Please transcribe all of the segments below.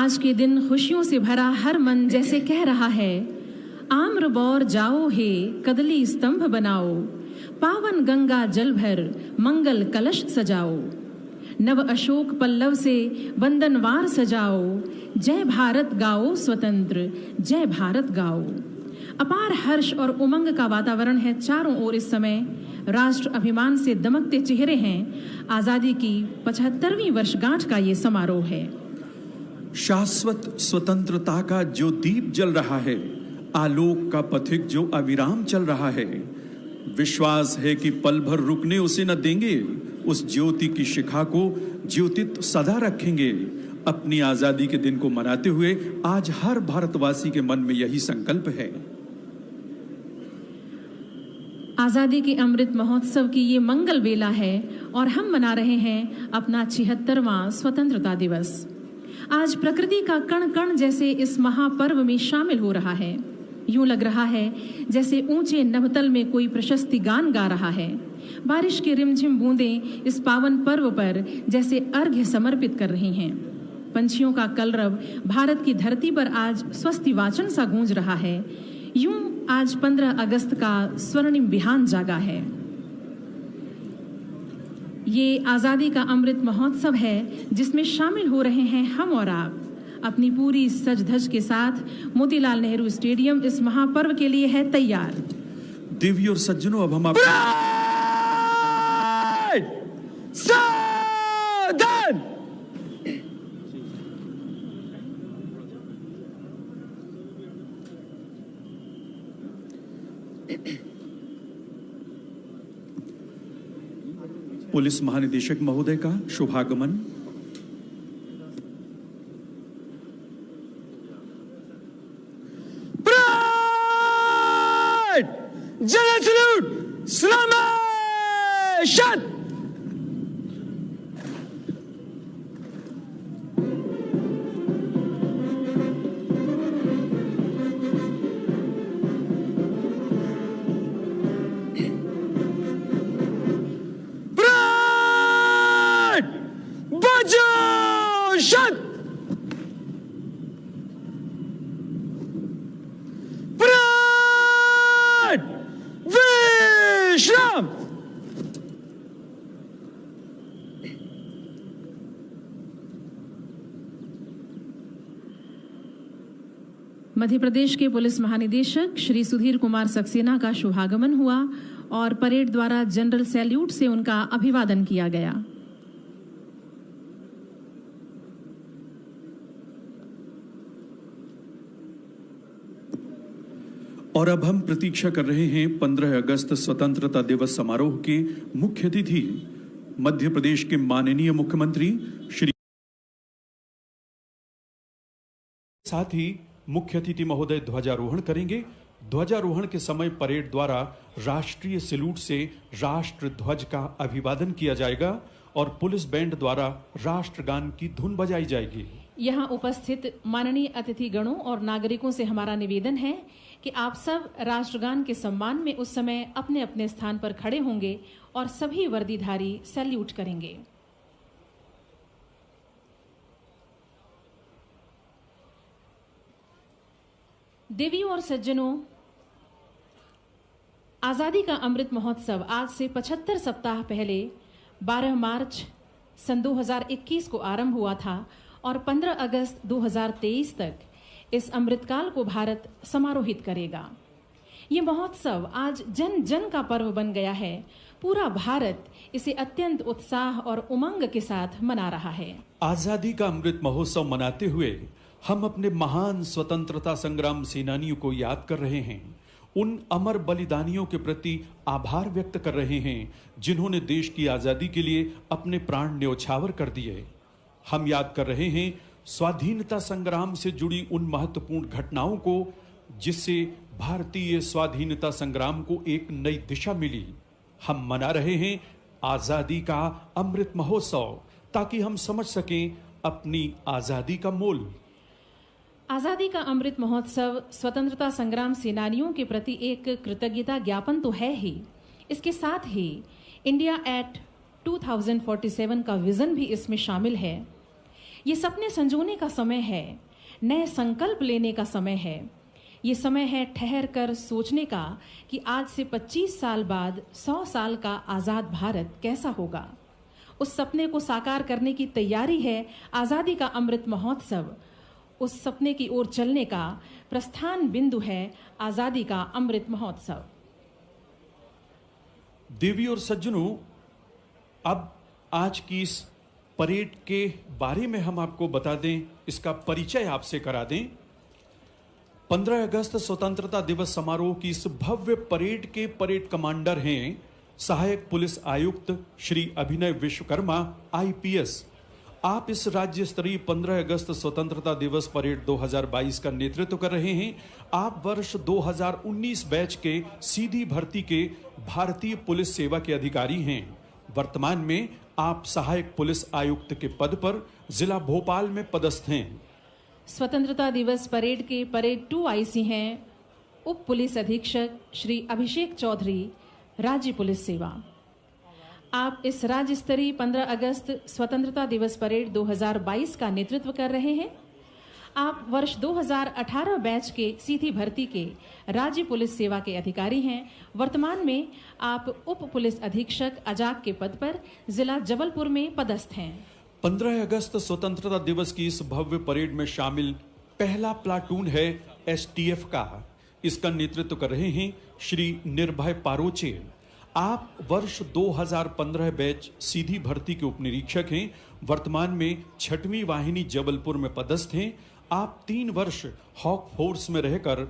आज के दिन खुशियों से भरा हर मन जैसे कह रहा है, आम्र बौर जाओ हे कदली स्तंभ बनाओ, पावन गंगा जल भर मंगल कलश सजाओ, नव अशोक पल्लव से बंदनवार सजाओ, जय भारत गाओ स्वतंत्र जय भारत गाओ। अपार हर्ष और उमंग का वातावरण है चारों ओर इस समय। राष्ट्र अभिमान से दमकते चेहरे हैं। आजादी की 75वीं वर्षगांठ का ये समारोह है। शाश्वत स्वतंत्रता का जो दीप जल रहा है, आलोक का पथिक जो अविराम चल रहा है, विश्वास है कि पल भर रुकने उसे न देंगे। उस ज्योति की शिखा को ज्योतित सदा रखेंगे। अपनी आजादी के दिन को मनाते हुए आज हर भारतवासी के मन में यही संकल्प है। आजादी के अमृत महोत्सव की ये मंगल बेला है और हम मना रहे हैं अपना 76वां स्वतंत्रता दिवस। आज प्रकृति का कण कण जैसे इस महापर्व में शामिल हो रहा है। यूं लग रहा है जैसे ऊंचे नभतल में कोई प्रशस्ति गान गा रहा है। बारिश की रिमझिम बूंदें इस पावन पर्व पर जैसे अर्घ्य समर्पित कर रही हैं। पंछियों का कलरव भारत की धरती पर आज स्वस्ति वाचन सा गूंज रहा है। यूं आज 15 अगस्त का स्वर्णिम बिहान जागा है। ये आजादी का अमृत महोत्सव है जिसमें शामिल हो रहे हैं हम और आप। अपनी पूरी सज धज के साथ मोतीलाल नेहरू स्टेडियम इस महापर्व के लिए है तैयार। देवी और सज्जनों, अब हम पुलिस महानिदेशक महोदय का शुभागमन। जनरल सैल्यूट, सलामत। मध्य प्रदेश के पुलिस महानिदेशक श्री सुधीर कुमार सक्सेना का शुभागमन हुआ और परेड द्वारा जनरल सैल्यूट से उनका अभिवादन किया गया। और अब हम प्रतीक्षा कर रहे हैं 15 अगस्त स्वतंत्रता दिवस समारोह के मुख्य अतिथि मध्य प्रदेश के माननीय मुख्यमंत्री श्री, साथ ही मुख्य अतिथि महोदय ध्वजारोहण करेंगे। ध्वजारोहण के समय परेड द्वारा राष्ट्रीय सैल्यूट से राष्ट्र ध्वज का अभिवादन किया जाएगा और पुलिस बैंड द्वारा राष्ट्रगान की धुन बजाई जाएगी। यहाँ उपस्थित माननीय अतिथि गणों और नागरिकों से हमारा निवेदन है कि आप सब राष्ट्रगान के सम्मान में उस समय अपने अपने स्थान पर खड़े होंगे और सभी वर्दीधारी सैल्यूट करेंगे। देवियों और सज्जनों, आजादी का अमृत महोत्सव आज से 75 सप्ताह पहले 12 मार्च सन 2021 को आरंभ हुआ था और 15 अगस्त 2023 तक इस अमृतकाल को भारत समारोहित करेगा। ये महोत्सव आज जन जन का पर्व बन गया है। पूरा भारत इसे अत्यंत उत्साह और उमंग के साथ मना रहा है। आजादी का अमृत महोत्सव मनाते हुए हम अपने महान स्वतंत्रता संग्राम सेनानियों को याद कर रहे हैं। उन अमर बलिदानियों के प्रति आभार व्यक्त कर रहे हैं जिन्होंने देश की आजादी के लिए अपने प्राण न्यौछावर कर दिए। हम याद कर रहे हैं स्वाधीनता संग्राम से जुड़ी उन महत्वपूर्ण घटनाओं को जिससे भारतीय स्वाधीनता संग्राम को एक नई दिशा मिली। हम मना रहे हैं आजादी का अमृत महोत्सव ताकि हम समझ सकें अपनी आजादी का मोल। आजादी का अमृत महोत्सव स्वतंत्रता संग्राम सेनानियों के प्रति एक कृतज्ञता ज्ञापन तो है ही, इसके साथ ही इंडिया एट 2047 का विजन भी इसमें शामिल है। ये सपने संजोने का समय है, नए संकल्प लेने का समय है। ये समय है ठहर कर सोचने का कि आज से 25 साल बाद 100 साल का आज़ाद भारत कैसा होगा। उस सपने को साकार करने की तैयारी है आज़ादी का अमृत महोत्सव। उस सपने की ओर चलने का प्रस्थान बिंदु है आज़ादी का अमृत महोत्सव। देवी और सज्जनों, अब आज की इस परेड के बारे में हम आपको बता दें, इसका परिचय आपसे करा दें। 15 अगस्त स्वतंत्रता दिवस समारोह की इस भव्य परेड के परेड कमांडर हैं सहायक पुलिस आयुक्त श्री अभिनय विश्वकर्मा IPS। आप इस राज्य स्तरीय 15 अगस्त स्वतंत्रता दिवस परेड 2022 का नेतृत्व कर रहे हैं। आप वर्ष 2019 बैच के सीधी भर्ती के भारतीय पुलिस सेवा के अधिकारी हैं। वर्तमान में आप सहायक पुलिस आयुक्त के पद पर जिला भोपाल में पदस्थ हैं। स्वतंत्रता दिवस परेड के परेड 2 IC हैं उप पुलिस अधीक्षक श्री अभिषेक चौधरी, राज्य पुलिस सेवा। आप इस राज्य स्तरीय 15 अगस्त स्वतंत्रता दिवस परेड 2022 का नेतृत्व कर रहे हैं। आप वर्ष 2018 बैच के सीधी भर्ती के राज्य पुलिस सेवा के अधिकारी हैं। वर्तमान में आप उप पुलिस अधीक्षक अजाक के पद पर जिला जबलपुर में पदस्थ हैं। 15 अगस्त स्वतंत्रता दिवस की इस भव्य परेड में शामिल पहला प्लाटून है STF का। इसका नेतृत्व कर रहे हैं श्री निर्भय पारोचे। आप वर्ष 2015 बैच सीधी भर्ती के उप निरीक्षक हैं। वर्तमान में 6वीं वाहिनी जबलपुर में पदस्थ हैं। आप 3 वर्ष हॉक फोर्स में रहकर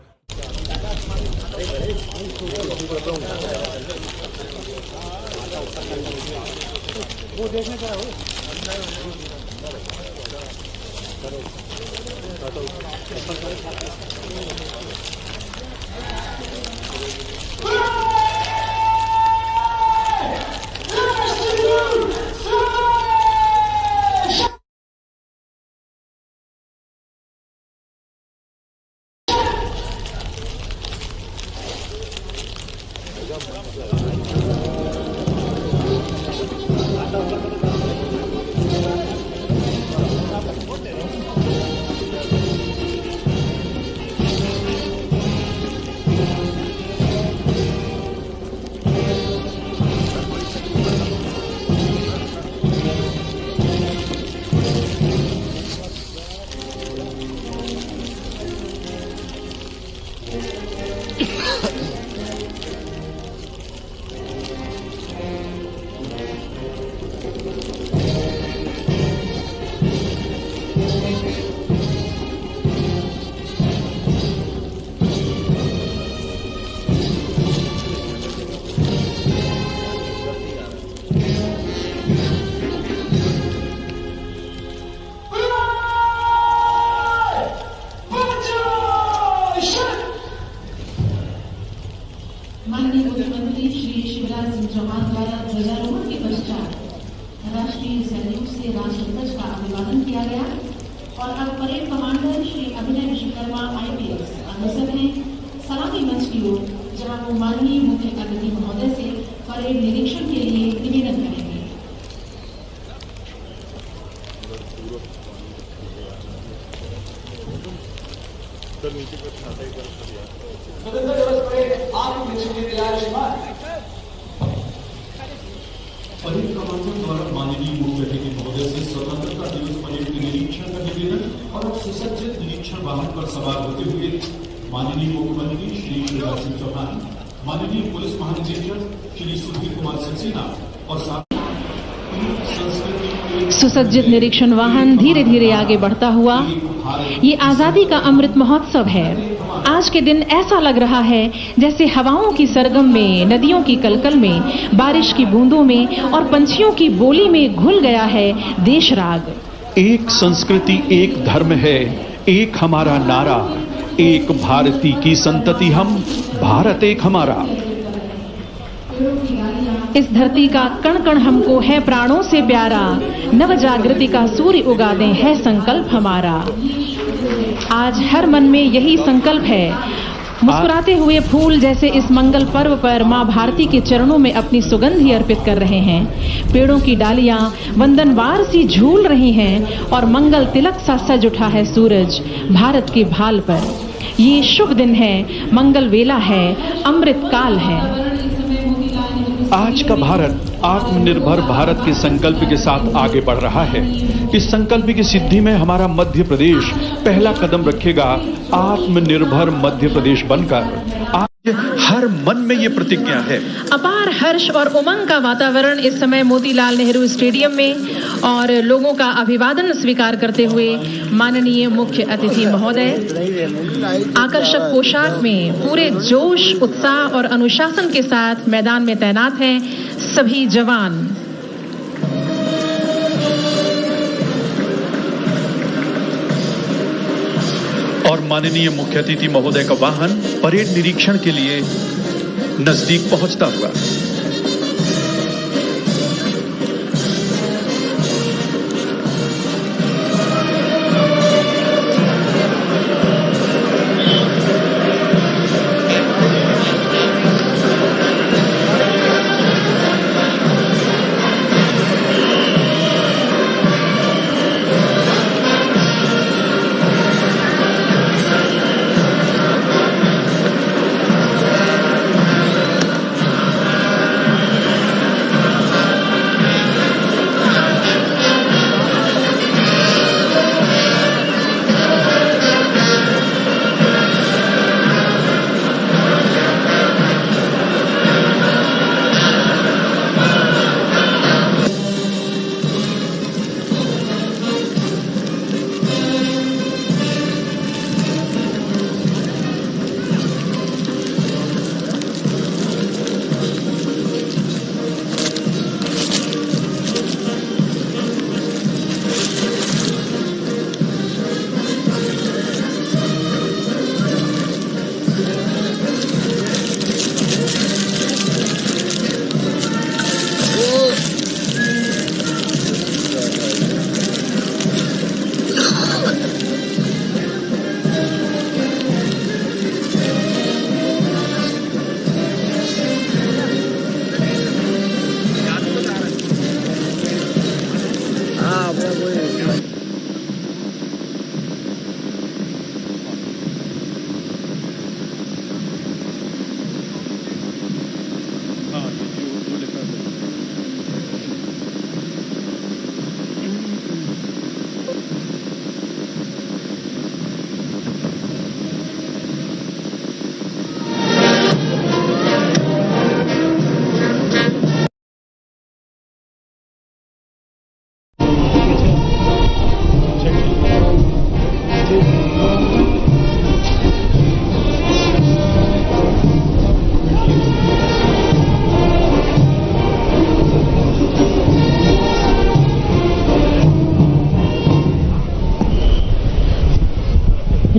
माननीय मुख्यमंत्री श्री शिवराज सिंह चौहान द्वारा ध्वजारोहण के पश्चात राष्ट्रीय सैल्यूट से राष्ट्रध्वज का अभिवादन किया गया और अब परेड कमांडर श्री अभिनय विश्वकर्मा IPS अग्रसर हैं सलामी मंच की ओर, जहां वो माननीय मुख्य अतिथि महोदय से परेड निरीक्षण के लिए निवेदन करेंगे। स्वतंत्रता दिवस परेड आपके निरीक्षण के लिए तैयार है श्रीमान। परेड कमांडर द्वारा माननीय मुख्य अतिथि महोदय से स्वतंत्रता दिवस परेड के निरीक्षण का निवेदन और अब सुसज्जित निरीक्षण वाहन पर सवार होते हुए माननीय मुख्यमंत्री श्री शिवराज सिंह चौहान, माननीय पुलिस महानिदेशक श्री सुधीर कुमार सक्सेना और साथ सुसज्जित निरीक्षण वाहन धीरे धीरे आगे बढ़ता हुआ ये आजादी का अमृत महोत्सव है। आज के दिन ऐसा लग रहा है जैसे हवाओं की सरगम में, नदियों की कलकल में, बारिश की बूंदों में और पंछियों की बोली में घुल गया है देश राग। एक संस्कृति एक धर्म है, एक हमारा नारा, एक भारती की संतति हम, भारत एक हमारा। इस धरती का कण कण हमको है प्राणों से प्यारा, नव जागृति का सूर्य उगा दें है संकल्प हमारा। आज हर मन में यही संकल्प है, मुस्कुराते हुए फूल जैसे इस मंगल पर्व पर मां भारती के चरणों में अपनी सुगंधि अर्पित कर रहे हैं। पेड़ों की डालियां वंदनवार सी झूल रही हैं और मंगल तिलक सा सज उठा है सूरज भारत के भाल पर। ये शुभ दिन है, मंगल वेला है, अमृत काल है। आज का भारत आत्मनिर्भर भारत के संकल्प के साथ आगे बढ़ रहा है। इस संकल्प की सिद्धि में हमारा मध्य प्रदेश पहला कदम रखेगा, आत्मनिर्भर मध्य प्रदेश बनकर। आज हर मन में ये प्रतिज्ञा है। अपार हर्ष और उमंग का वातावरण इस समय मोतीलाल नेहरू स्टेडियम में, और लोगों का अभिवादन स्वीकार करते हुए माननीय मुख्य अतिथि महोदय आकर्षक पोशाक में पूरे जोश, उत्साह और अनुशासन के साथ मैदान में तैनात हैं सभी जवान। और माननीय मुख्य अतिथि महोदय का वाहन परेड निरीक्षण के लिए नजदीक पहुंचता हुआ।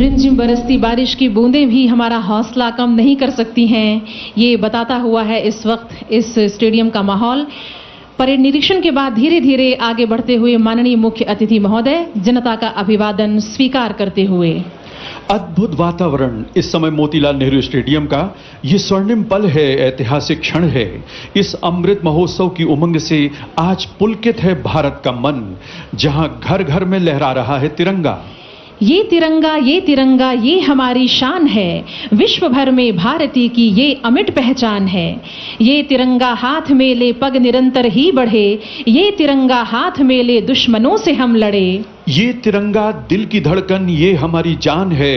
रिमझिम बरसती बारिश की बूंदें भी हमारा हौसला कम नहीं कर सकती हैं। ये बताता हुआ है इस वक्त इस स्टेडियम का माहौल। परेड निरीक्षण के बाद धीरे धीरे आगे बढ़ते हुए माननीय मुख्य अतिथि महोदय जनता का अभिवादन स्वीकार करते हुए। अद्भुत वातावरण इस समय मोतीलाल नेहरू स्टेडियम का। ये स्वर्णिम पल है, ऐतिहासिक क्षण है। इस अमृत महोत्सव की उमंग से आज पुलकित है भारत का मन, जहां घर घर में लहरा रहा है तिरंगा। ये तिरंगा ये हमारी शान है, विश्व भर में भारती की ये अमिट पहचान है। ये तिरंगा हाथ में ले पग निरंतर ही बढ़े, ये तिरंगा हाथ में ले दुश्मनों से हम लड़े। ये तिरंगा दिल की धड़कन, ये हमारी जान है।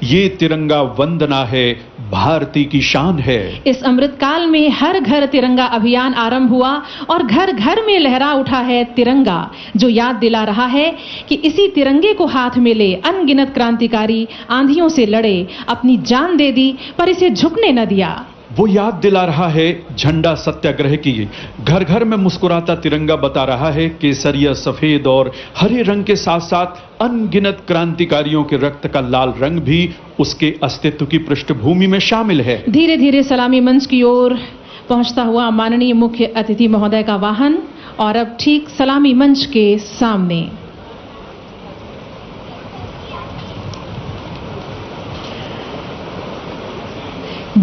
ये तिरंगा वंदना है, भारती की शान है। इस अमृत काल में हर घर तिरंगा अभियान आरंभ हुआ और घर घर में लहरा उठा है तिरंगा, जो याद दिला रहा है कि इसी तिरंगे को हाथ में ले अनगिनत क्रांतिकारी आंधियों से लड़े, अपनी जान दे दी पर इसे झुकने न दिया। वो याद दिला रहा है झंडा सत्याग्रह की। घर घर में मुस्कुराता तिरंगा बता रहा है केसरिया, सफेद और हरे रंग के साथ साथ अनगिनत क्रांतिकारियों के रक्त का लाल रंग भी उसके अस्तित्व की पृष्ठभूमि में शामिल है। धीरे धीरे सलामी मंच की ओर पहुंचता हुआ माननीय मुख्य अतिथि महोदय का वाहन, और अब ठीक सलामी मंच के सामने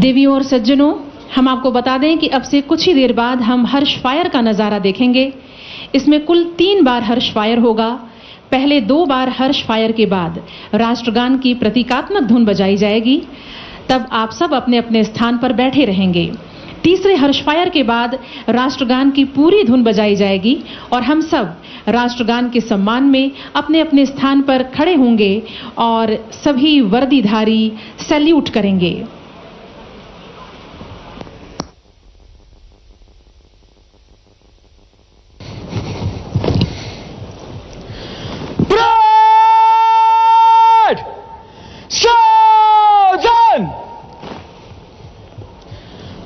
देवियों और सज्जनों, हम आपको बता दें कि अब से कुछ ही देर बाद हम हर्ष फायर का नजारा देखेंगे। इसमें कुल 3 बार हर्ष फायर होगा। पहले 2 बार हर्ष फायर के बाद राष्ट्रगान की प्रतीकात्मक धुन बजाई जाएगी। तब आप सब अपने अपने स्थान पर बैठे रहेंगे। तीसरे हर्ष फायर के बाद राष्ट्रगान की पूरी धुन बजाई जाएगी और हम सब राष्ट्रगान के सम्मान में अपने अपने स्थान पर खड़े होंगे और सभी वर्दीधारी सैल्यूट करेंगे।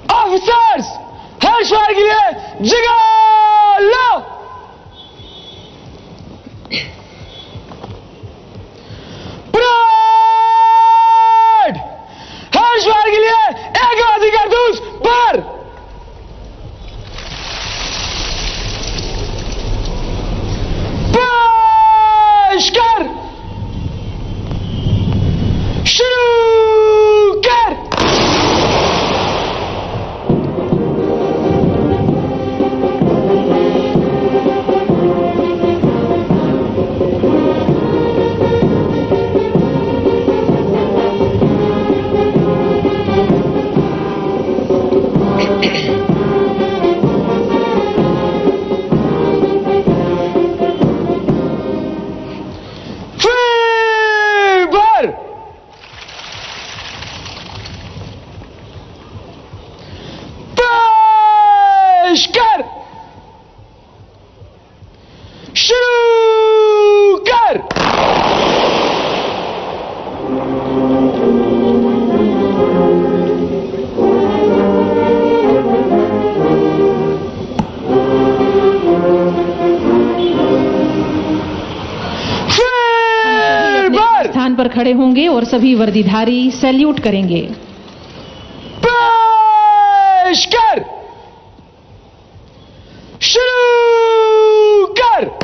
ऑफिसर्स, हर्ष फायर के लिए जगह लो। परेड, हर्ष फायर के लिए एक आधी कारतूस पर। पेशकर, शुरू कर। पेशकर, शुरू कर। स्थान पर खड़े होंगे और सभी वर्दीधारी सैल्यूट करेंगे। पेशकर, शुरू कर।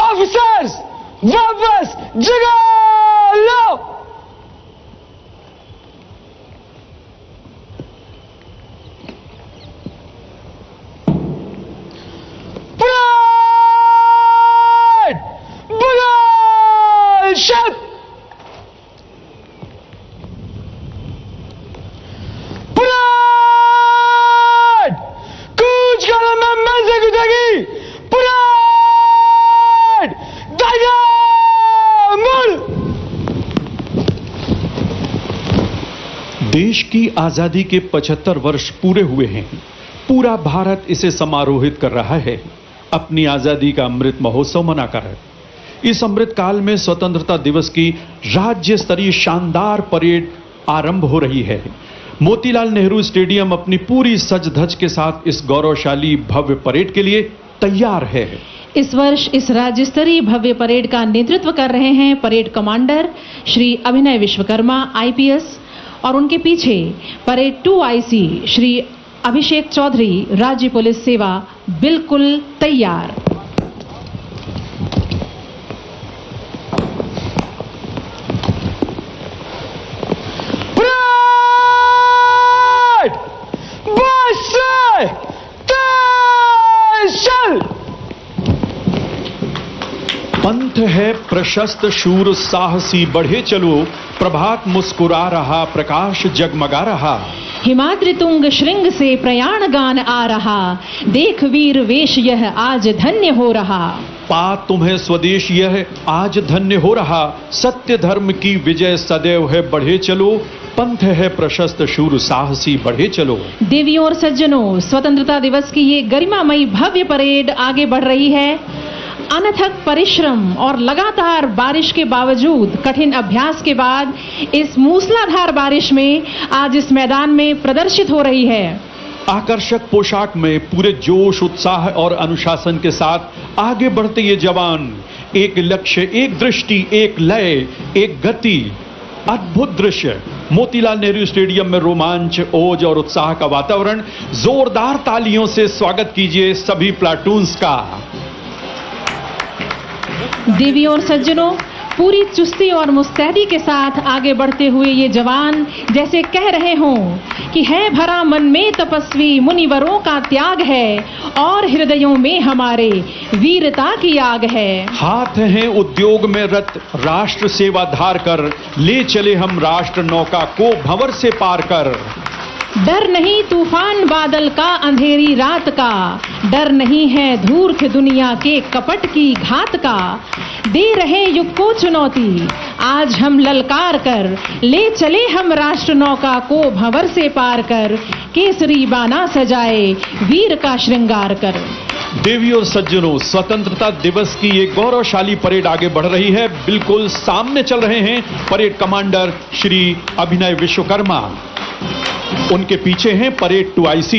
ऑफिसर्स, वापस जगह लो। परेड, बगल शट। परेड, कूच करो में मंजिल गुजरेगी। परेड, दाया मुड़। देश की आजादी के 75 वर्ष पूरे हुए हैं। पूरा भारत इसे समारोहित कर रहा है अपनी आजादी का अमृत महोत्सव मनाकर। इस अमृत काल में स्वतंत्रता दिवस की राज्य स्तरीय शानदार परेड आरंभ हो रही है। मोतीलाल नेहरू स्टेडियम अपनी पूरी सज धज के साथ इस गौरवशाली भव्य परेड के लिए तैयार है। इस वर्ष इस राज्य स्तरीय भव्य परेड का नेतृत्व कर रहे हैं परेड कमांडर श्री अभिनय विश्वकर्मा IPS और उनके पीछे परेड 2IC श्री अभिषेक चौधरी राज्य पुलिस सेवा बिल्कुल तैयार। परेड, पंथ है प्रशस्त शूर साहसी बढ़े चलो, प्रभात मुस्कुरा रहा प्रकाश जगमगा रहा। हिमाद्रि तुंग श्रृंग से प्रयाण गान आ रहा, देख वीर वेश यह आज धन्य हो रहा। पा तुम्हें स्वदेश यह आज धन्य हो रहा, सत्य धर्म की विजय सदैव है बढ़े चलो, पंथ है प्रशस्त शूर साहसी बढ़े चलो। देवियों और सज्जनों, स्वतंत्रता दिवस की ये गरिमामयी भव्य परेड आगे बढ़ रही है। अनथक परिश्रम और लगातार बारिश के बावजूद, कठिन अभ्यास के बाद इस मूसलाधार बारिश में आज इस मैदान में प्रदर्शित हो रही है। आकर्षक पोशाक में पूरे जोश उत्साह और अनुशासन के साथ आगे बढ़ते ये जवान, एक लक्ष्य, एक दृष्टि, एक लय, एक गति, अद्भुत दृश्य। मोतीलाल नेहरू स्टेडियम में रोमांच, ओज और उत्साह का वातावरण। जोरदार तालियों से स्वागत कीजिए सभी प्लाटून्स का। देवियों और सज्जनों, पूरी चुस्ती और मुस्तैदी के साथ आगे बढ़ते हुए ये जवान जैसे कह रहे हों कि है भरा मन में तपस्वी, मुनिवरों का त्याग है और हृदयों में हमारे वीरता की आग है। हाथ हैं उद्योग में रत राष्ट्र सेवा धार कर, ले चले हम राष्ट्र नौका को भंवर से पार कर। डर नहीं तूफान बादल का, अंधेरी रात का, डर नहीं है धूर्त दुनिया के कपट की घात का। दे रहे युग को चुनौती आज हम ललकार कर, ले चले हम राष्ट्र नौका को भंवर से पार कर, केसरी बाना सजाए वीर का श्रृंगार कर। देवी और सज्जनों, स्वतंत्रता दिवस की ये गौरवशाली परेड आगे बढ़ रही है। बिल्कुल सामने चल रहे हैं परेड कमांडर श्री अभिनय विश्वकर्मा। उनके पीछे हैं परेड 2IC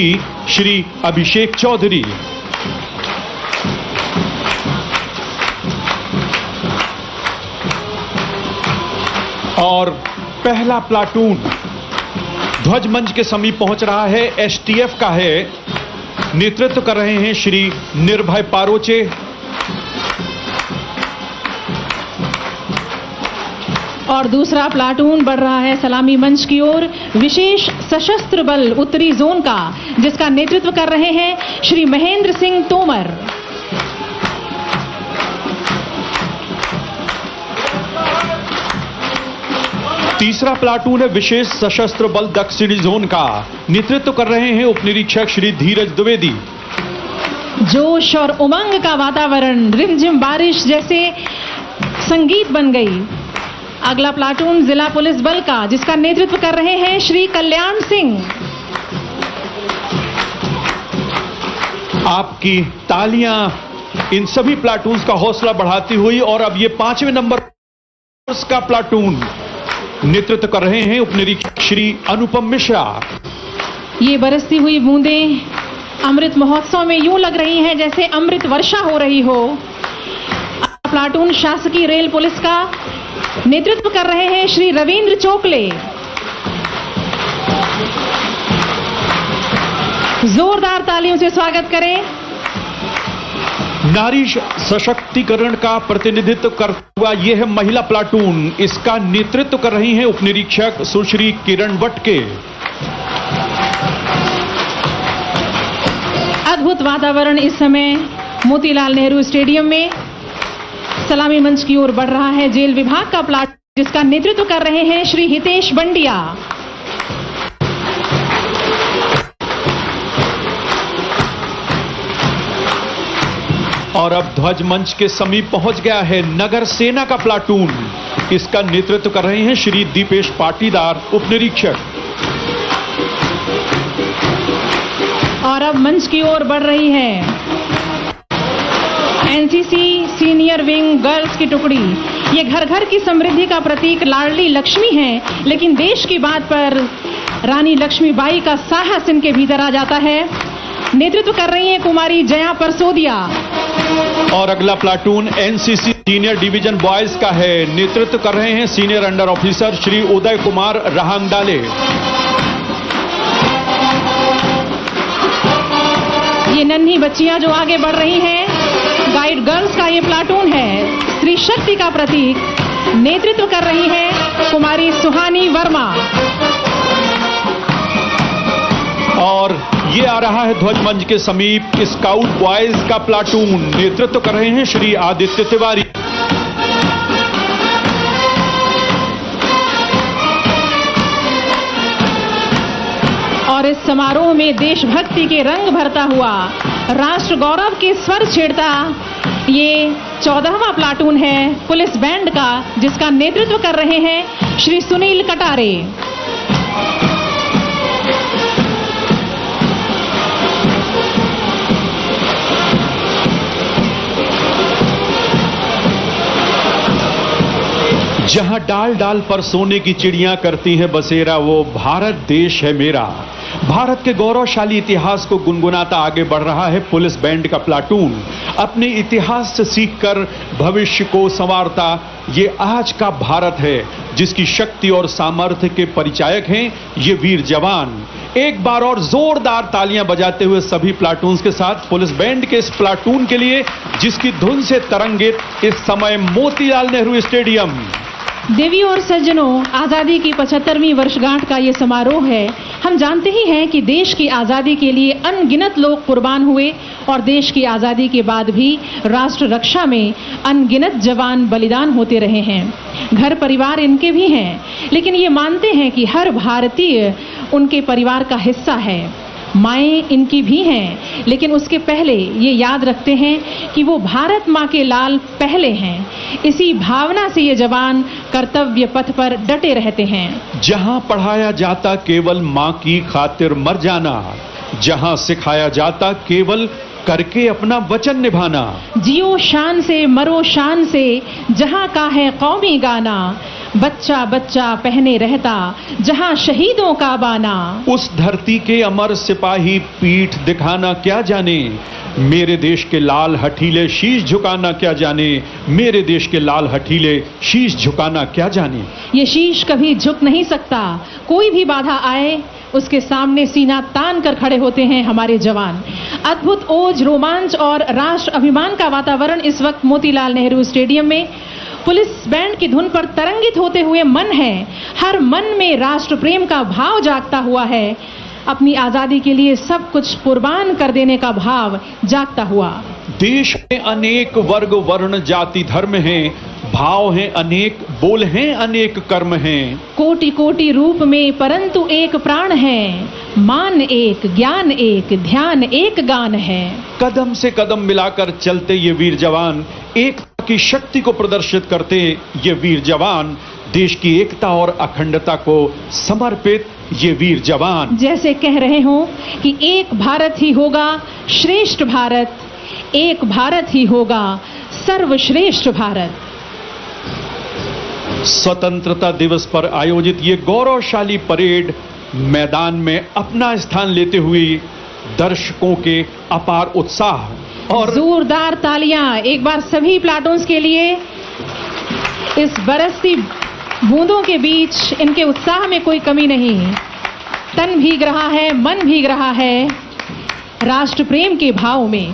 श्री अभिषेक चौधरी। और पहला प्लाटून ध्वज मंच के समीप पहुंच रहा है, STF का है। नेतृत्व कर रहे हैं श्री निर्भय पारोचे। और दूसरा प्लाटून बढ़ रहा है सलामी मंच की ओर, विशेष सशस्त्र बल उत्तरी जोन का, जिसका नेतृत्व कर रहे हैं श्री महेंद्र सिंह तोमर। तीसरा प्लाटून है विशेष सशस्त्र बल दक्षिणी जोन का, नेतृत्व कर रहे हैं उपनिरीक्षक श्री धीरज द्विवेदी। जोश और उमंग का वातावरण रिमझिम बारिश जैसे संगीत बन गई। अगला प्लाटून जिला पुलिस बल का, जिसका नेतृत्व कर रहे हैं श्री कल्याण सिंह। आपकी तालियां इन सभी प्लाटून्स का हौसला बढ़ाती हुई। और अब ये 5वें नंबर का प्लाटून नेतृत्व कर रहे हैं उपनिरीक्षक श्री अनुपम मिश्रा। ये बरसती हुई बूंदें अमृत महोत्सव में यूं लग रही हैं जैसे अमृत वर्षा हो रही हो। प्लाटून शासकीय रेल पुलिस का नेतृत्व कर रहे हैं श्री रविंद्र चोकले। जोरदार तालियों से स्वागत करें। नारी सशक्तिकरण का प्रतिनिधित्व करता हुआ यह है महिला प्लाटून। इसका नेतृत्व कर रही हैं उपनिरीक्षक सुश्री किरण वटके। अद्भुत वातावरण इस समय मोतीलाल नेहरू स्टेडियम में। सलामी मंच की ओर बढ़ रहा है जेल विभाग का प्लाटून, जिसका नेतृत्व कर रहे हैं श्री हितेश बंडिया। और अब ध्वज मंच के समीप पहुंच गया है नगर सेना का प्लाटून। इसका नेतृत्व कर रहे हैं श्री दीपेश पाटीदार उपनिरीक्षक। और अब मंच की ओर बढ़ रही है NCC सीनियर विंग गर्ल्स की टुकड़ी। ये घर घर की समृद्धि का प्रतीक लाडली लक्ष्मी है, लेकिन देश की बात पर रानी लक्ष्मीबाई का साहस इनके भीतर आ जाता है। नेतृत्व कर रही हैं कुमारी जया परसोदिया। और अगला platoon NCC senior division boys का है। नेतृत्व कर रहे हैं senior under officer Shri Uday Kumar Rahangdale. ये नन्ही बच्चियां जो आगे बढ़ रही हैं, गाइड गर्ल्स का ये प्लाटून है। स्त्री शक्ति का प्रतीक। नेतृत्व कर रही हैं कुमारी सुहानी वर्मा। और ये आ रहा है ध्वज मंच के समीप स्काउट बॉयज का प्लाटून। नेतृत्व कर रहे हैं श्री आदित्य तिवारी। और इस समारोह में देशभक्ति के रंग भरता हुआ राष्ट्र गौरव के स्वर छेड़ता ये 14वां प्लाटून है पुलिस बैंड का, जिसका नेतृत्व कर रहे हैं श्री सुनील कटारे। जहां डाल डाल पर सोने की चिड़ियां करती हैं बसेरा, वो भारत देश है मेरा। भारत के गौरवशाली इतिहास को गुनगुनाता आगे बढ़ रहा है पुलिस बैंड का प्लाटून। अपने इतिहास से सीखकर भविष्य को संवारता ये आज का भारत है, जिसकी शक्ति और सामर्थ्य के परिचायक हैं ये वीर जवान। एक बार और जोरदार तालियां बजाते हुए सभी प्लाटून्स के साथ पुलिस बैंड के इस प्लाटून के लिए, जिसकी धुन से तरंगित इस समय मोतीलाल नेहरू स्टेडियम। देवी और सज्जनों, आजादी की 75वीं वर्षगांठ का ये समारोह है। हम जानते ही हैं कि देश की आजादी के लिए अनगिनत लोग कुर्बान हुए और देश की आजादी के बाद भी राष्ट्र रक्षा में अनगिनत जवान बलिदान होते रहे हैं। घर परिवार इनके भी हैं, लेकिन ये मानते हैं कि हर भारतीय उनके परिवार का हिस्सा है। माएँ इनकी भी हैं, लेकिन उसके पहले ये याद रखते हैं कि वो भारत माँ के लाल पहले हैं। इसी भावना से ये जवान कर्तव्य पथ पर डटे रहते हैं। जहां पढ़ाया जाता केवल मां की खातिर मर जाना, जहां सिखाया जाता केवल करके अपना वचन निभाना। जियो शान से मरो शान से, जहां का है कौमी गाना, बच्चा बच्चा पहने रहता जहां शहीदों का बाना। उस धरती के अमर सिपाही पीठ दिखाना क्या जाने, मेरे देश के लाल हठीले शीश झुकाना क्या जाने, मेरे देश के लाल हठीले शीश झुकाना क्या जाने। ये शीश कभी झुक नहीं सकता, कोई भी बाधा आए उसके सामने सीना तान कर खड़े होते हैं हमारे जवान। अद्भुत ओज, रोमांच और राष्ट्र अभिमान का वातावरण इस वक्त मोतीलाल नेहरू स्टेडियम में पुलिस बैंड की धुन पर तरंगित होते हुए मन है। हर मन में राष्ट्र प्रेम का भाव जागता हुआ है। अपनी आजादी के लिए सब कुछ कुर्बान कर देने का भाव जागता हुआ। देश में अनेक वर्ग वर्ण जाति धर्म हैं, भाव हैं अनेक, बोल हैं अनेक, कर्म हैं। कोटि कोटि रूप में परंतु एक प्राण है, मान एक, ज्ञान एक, ध्यान एक, गान है। कदम से कदम मिलाकर चलते ये वीर जवान, एकता की शक्ति को प्रदर्शित करते ये वीर जवान, देश की एकता और अखंडता को समर्पित ये वीर जवान। जैसे कह रहे हो कि एक भारत ही होगा श्रेष्ठ भारत, एक भारत ही होगा सर्वश्रेष्ठ भारत। स्वतंत्रता दिवस पर आयोजित ये गौरवशाली परेड मैदान में अपना स्थान लेते हुए दर्शकों के अपार उत्साह और जोरदार तालियां एक बार सभी प्लाटून्स के लिए। इस बरसती बूंदों के बीच इनके उत्साह में कोई कमी नहीं। तन भीग रहा है, मन भीग रहा है राष्ट्र प्रेम के भाव में।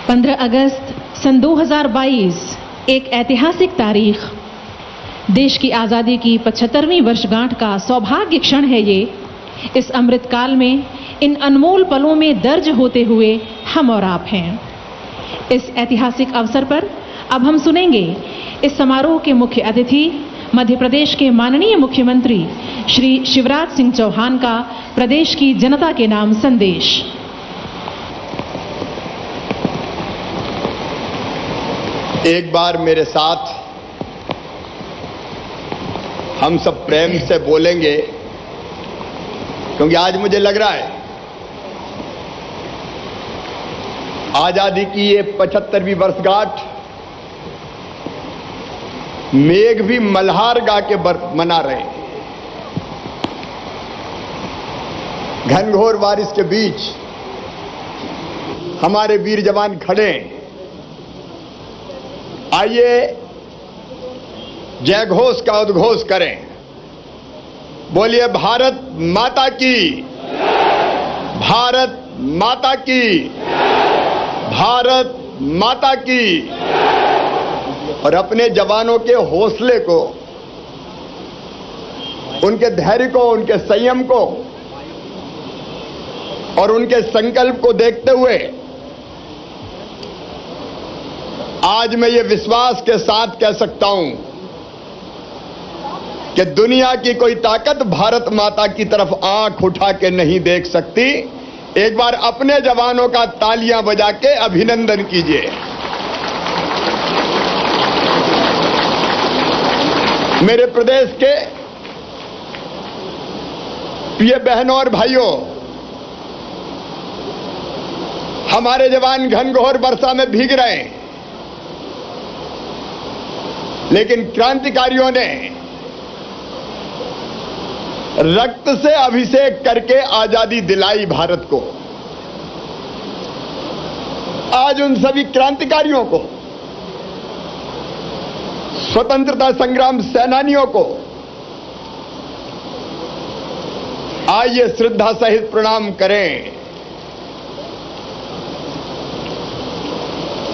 15 अगस्त सन 2022 एक ऐतिहासिक तारीख, देश की आज़ादी की 75वीं वर्षगांठ का सौभाग्य क्षण है ये। इस अमृत काल में इन अनमोल पलों में दर्ज होते हुए हम और आप हैं। इस ऐतिहासिक अवसर पर अब हम सुनेंगे इस समारोह के मुख्य अतिथि मध्य प्रदेश के माननीय मुख्यमंत्री श्री शिवराज सिंह चौहान का प्रदेश की जनता के नाम संदेश। एक बार मेरे साथ हम सब प्रेम से बोलेंगे, क्योंकि आज मुझे लग रहा है आजादी की ये 75वीं वर्षगांठ मेघ भी मल्हार गा के मना रहे हैं। घनघोर बारिश के बीच हमारे वीर जवान खड़े हैं। आइए जय घोष का उद्घोष करें। बोलिए भारत माता की, भारत माता की, भारत माता की। और अपने जवानों के हौसले को, उनके धैर्य को, उनके संयम को और उनके संकल्प को देखते हुए आज मैं ये विश्वास के साथ कह सकता हूं कि दुनिया की कोई ताकत भारत माता की तरफ आंख उठा के नहीं देख सकती। एक बार अपने जवानों का तालियां बजा के अभिनंदन कीजिए। मेरे प्रदेश के प्रिय बहनों और भाइयों, हमारे जवान घनघोर वर्षा में भीग रहे हैं, लेकिन क्रांतिकारियों ने रक्त से अभिषेक करके आजादी दिलाई भारत को। आज उन सभी क्रांतिकारियों को, स्वतंत्रता संग्राम सेनानियों को आइए श्रद्धा सहित प्रणाम करें।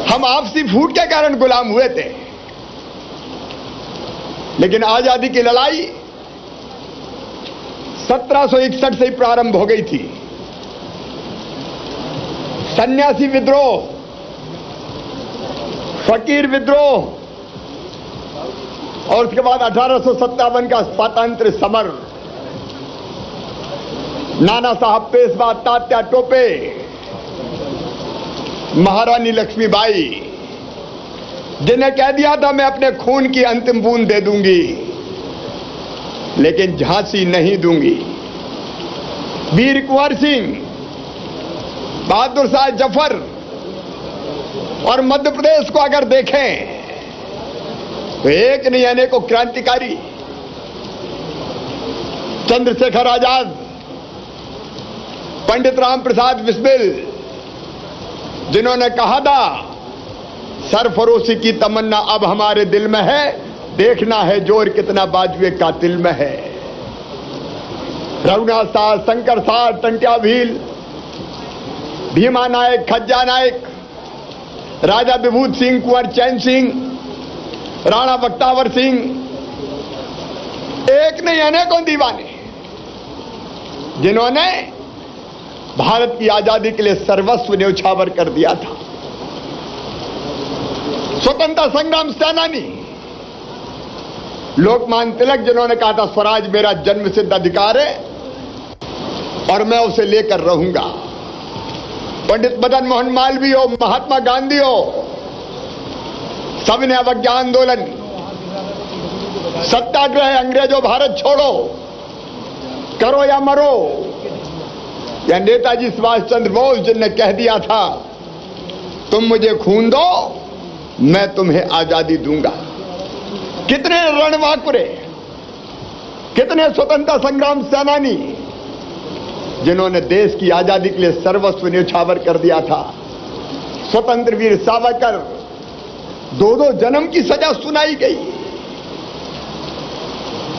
हम आपसी फूट के कारण गुलाम हुए थे, लेकिन आजादी की लड़ाई 1761 से ही प्रारंभ हो गई थी। सन्यासी विद्रोह, फकीर विद्रोह और उसके बाद 1857 का स्वातंत्र्य समर, नाना साहब पेशवा, तात्या टोपे, महारानी लक्ष्मीबाई, जिन्हें कह दिया था मैं अपने खून की अंतिम बूंद दे दूंगी, लेकिन झांसी नहीं दूंगी। वीर कुंवर सिंह, बहादुर शाह जफर और मध्य प्रदेश को अगर देखें तो एक नहीं अनेकों क्रांतिकारी, चंद्रशेखर आजाद, पंडित राम प्रसाद बिस्मिल, जिन्होंने कहा था सरफरोशी की तमन्ना अब हमारे दिल में है, देखना है जोर कितना बाजुए कातिल में है। रघुनाथ साह, शंकर साह, टंट्या भील, भीमा नायक, खज्जा नायक, राजा विभूत सिंह, कुंवर चैन सिंह, राणा बख्तावर सिंह, एक नहीं अनेकों दीवाने, जिन्होंने भारत की आजादी के लिए सर्वस्व न्यौछावर कर दिया था। स्वतंत्रता संग्राम सेनानी लोकमान्य तिलक, जिन्होंने कहा था स्वराज मेरा जन्मसिद्ध अधिकार है और मैं उसे लेकर रहूंगा। पंडित मदन मोहन मालवीय हो, महात्मा गांधी हो, सबने अवज्ञा आंदोलन, सत्याग्रह, अंग्रेजों भारत छोड़ो, करो या मरो, या नेताजी सुभाष चंद्र बोस जिनने कह दिया था तुम मुझे खून दो मैं तुम्हें आजादी दूंगा। कितने रणवाकुरे, कितने स्वतंत्रता संग्राम सेनानी, जिन्होंने देश की आजादी के लिए सर्वस्व न्यौछावर कर दिया था। स्वतंत्र वीर सावरकर, 2-2 जन्म की सजा सुनाई गई।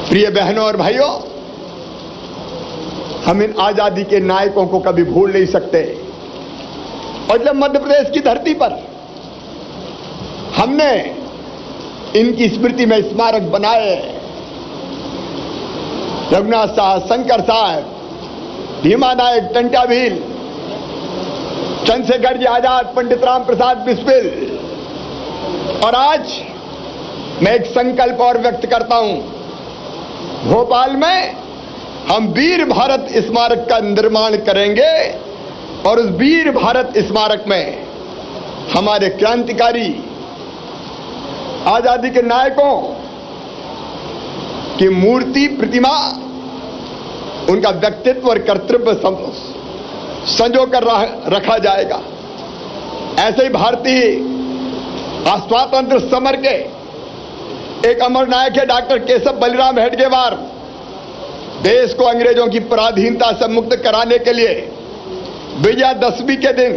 प्रिय बहनों और भाइयों, हम इन आजादी के नायकों को कभी भूल नहीं सकते। और जब मध्य प्रदेश की धरती पर हमने इनकी स्मृति में स्मारक बनाए, रघुनाथ साहब, शंकर साहब, भीमा नायक, टंटा भील, चंद्रशेखर जी आजाद, पंडित राम प्रसाद बिस्मिल, और आज मैं एक संकल्प और व्यक्त करता हूं, भोपाल में हम वीर भारत स्मारक का निर्माण करेंगे और उस वीर भारत स्मारक में हमारे क्रांतिकारी आजादी के नायकों की मूर्ति, प्रतिमा, उनका व्यक्तित्व और कर्तव्य संजो कर रखा जाएगा। ऐसे ही भारतीय स्वातंत्र समर के एक अमर नायक है डॉक्टर केशव बलिराम हेडगेवार। देश को अंग्रेजों की पराधीनता से मुक्त कराने के लिए विजयादशमी के दिन